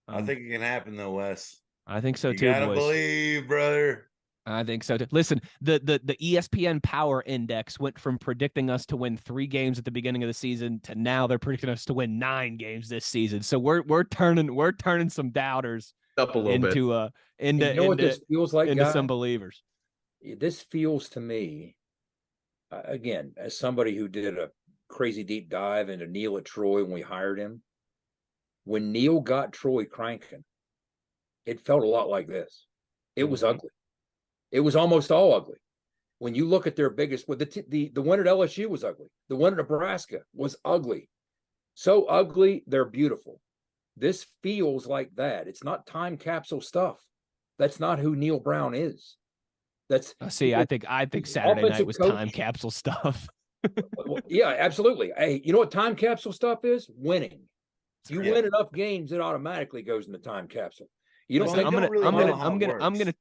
I think it can happen though, Wes. I think so too. You gotta boys. believe, brother. I think so too. Listen, the ESPN Power Index went from predicting us to win 3 games at the beginning of the season to now they're predicting us to win 9 games this season. So we're turning some doubters up a little bit into this feels like, into some believers. This feels to me, again, as somebody who did a crazy deep dive into Neil at Troy when we hired him. When Neil got Troy cranking, it felt a lot like this. It was ugly. It was almost all ugly. When you look at their biggest, the win at LSU was ugly. The win at Nebraska was ugly. So ugly, they're beautiful. This feels like that. It's not time capsule stuff. That's not who Neil Brown is. I think Saturday night was time capsule stuff. Yeah, absolutely. Hey, you know what time capsule stuff is? Winning. You win enough games, it automatically goes in the time capsule. You don't.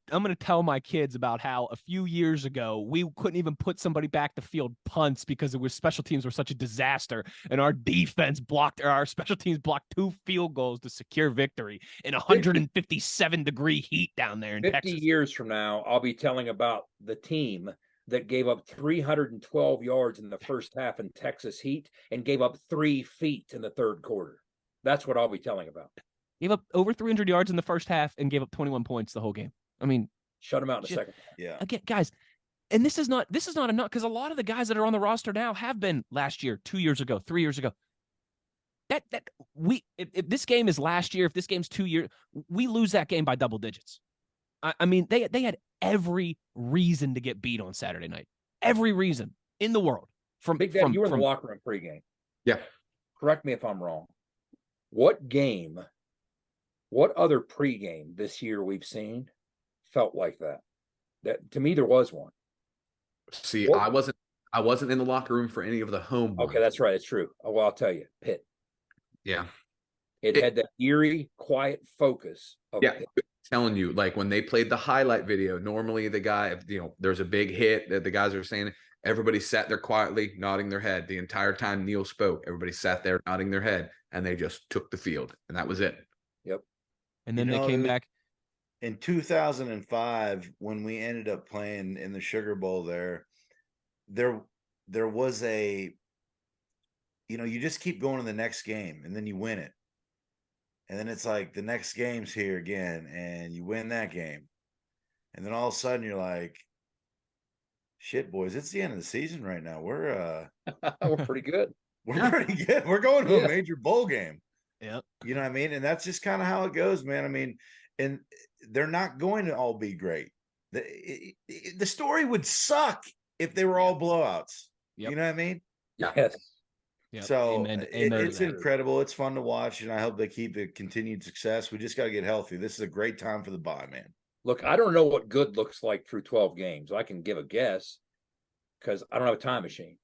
I'm gonna tell my kids about how a few years ago we couldn't even put somebody back the field punts because special teams were such a disaster, and our special teams blocked 2 field goals to secure victory in 157-degree heat down there in 50 Texas. 50 years from now, I'll be telling about the team that gave up 312 yards in the first half in Texas heat and gave up 3 feet in the third quarter. That's what I'll be telling about. Gave up over 300 yards in the first half and gave up 21 points the whole game. I mean, shut them out in a second. Yeah. Again, guys, and this is not enough, because a lot of the guys that are on the roster now have been last year, 2 years ago, 3 years ago. if this game is last year, if this game's 2 years, we lose that game by double digits. I mean, they had every reason to get beat on Saturday night. Every reason in the world. Big Dad, you were in the locker room pregame. Yeah. Correct me if I'm wrong. What other pregame this year we've seen felt like that? That to me, there was one. See, I wasn't in the locker room for any of the home ones. Okay, that's right. It's true. Oh, well, I'll tell you, Pitt. Yeah. It had that eerie, quiet focus of yeah. Pitt. Telling you, like when they played the highlight video, normally the guy, there's a big hit that the guys are saying, everybody sat there quietly nodding their head the entire time Neil spoke. Everybody sat there nodding their head, and they just took the field, and that was it. Yep. And then they came back in 2005 when we ended up playing in the Sugar Bowl. There was a, you just keep going to the next game, and then you win it. And then it's like the next game's here again, and you win that game. And then all of a sudden you're like, shit, boys, it's the end of the season right now. We're pretty good. We're pretty good. We're going to a major bowl game. Yeah. You know what I mean? And that's just kind of how it goes, man. I mean, and they're not going to all be great. The story would suck if they were all blowouts. Yep. You know what I mean? Yes. Yep. So it's incredible. It's fun to watch, and I hope they keep the continued success. We just got to get healthy. This is a great time for the bye, man. Look, I don't know what good looks like through 12 games. I can give a guess because I don't have a time machine,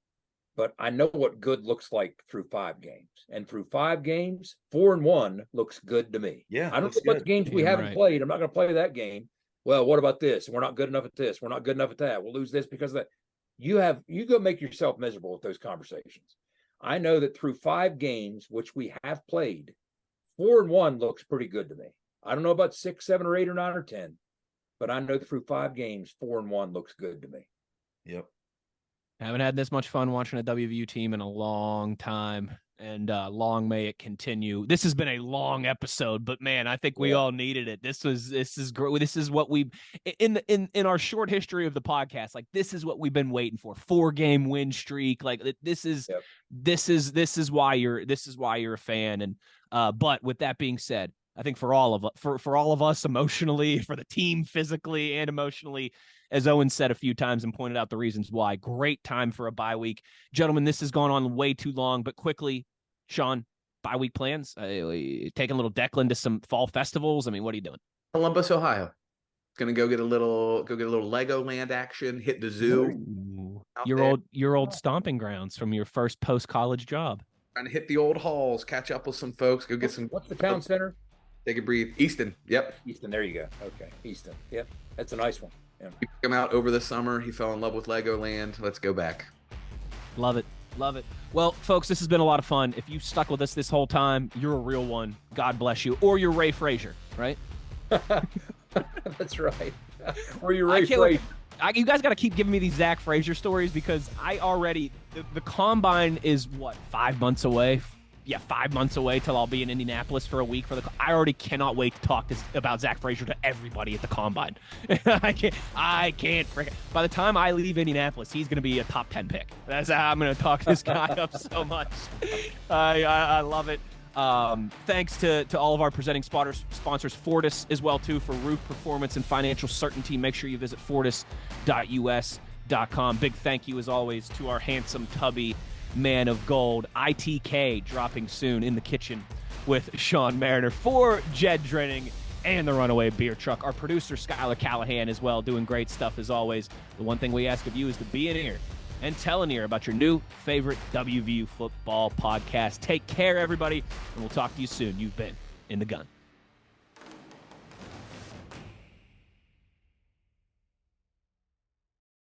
but I know what good looks like through 5 games. And through 5 games, 4-1 looks good to me. Yeah, I don't know what games we haven't played. I'm not going to play that game. Well, what about this? We're not good enough at this. We're not good enough at that. We'll lose this because of that. You go make yourself miserable with those conversations. I know that through 5 games, which we have played, 4-1 looks pretty good to me. I don't know about 6, 7, or 8, or 9, or 10, but I know through 5 games, 4-1 looks good to me. Yep. I haven't had this much fun watching a WVU team in a long time, and long may it continue. This has been a long episode, but man, I think we all needed it. This is great. This is what we in our short history of the podcast. Like, this is what we've been waiting for. 4-game win streak. Like, this is why you're a fan. And but with that being said, I think for all of us emotionally, for the team physically and emotionally, as Owen said a few times and pointed out the reasons why, great time for a bye week. Gentlemen, this has gone on way too long, but quickly, Sean, bye week plans? Taking a little Declan to some fall festivals? I mean, what are you doing? Columbus, Ohio. Gonna go get a little Legoland action, hit the zoo. Your old stomping grounds from your first post-college job. Trying to hit the old halls, catch up with some folks, go get some. What's the town center? Take a breathe. Easton. Yep. Easton. There you go. Okay. Easton. Yep. That's a nice one. Yeah. He took him out over the summer. He fell in love with Legoland. Let's go back. Love it. Love it. Well, folks, this has been a lot of fun. If you stuck with us this whole time, you're a real one. God bless you. Or you're Ray Frazier, right? That's right. Or you're Ray Frazier. You guys got to keep giving me these Zach Frazier stories because I already the combine is 5 months away. Yeah, 5 months away till I'll be in Indianapolis for a week I already cannot wait to talk about Zach Frazier to everybody at the combine. I can't freaking. By the time I leave Indianapolis, he's going to be a top 10 pick. That's how I'm going to talk this guy up so much. I love it. Thanks to all of our presenting sponsors, Fortis as well too, for roof performance and financial certainty. Make sure you visit fortis.us.com. Big thank you as always to our handsome tubby man of gold, ITK, dropping soon in the kitchen with Sean Mariner. For Jed Drenning and the Runaway Beer Truck, our producer Skylar Callahan as well, doing great stuff as always. The one thing we ask of you is to be an ear and tell an ear about your new favorite WVU football podcast. Take care, everybody, and we'll talk to you soon. You've been in the gun.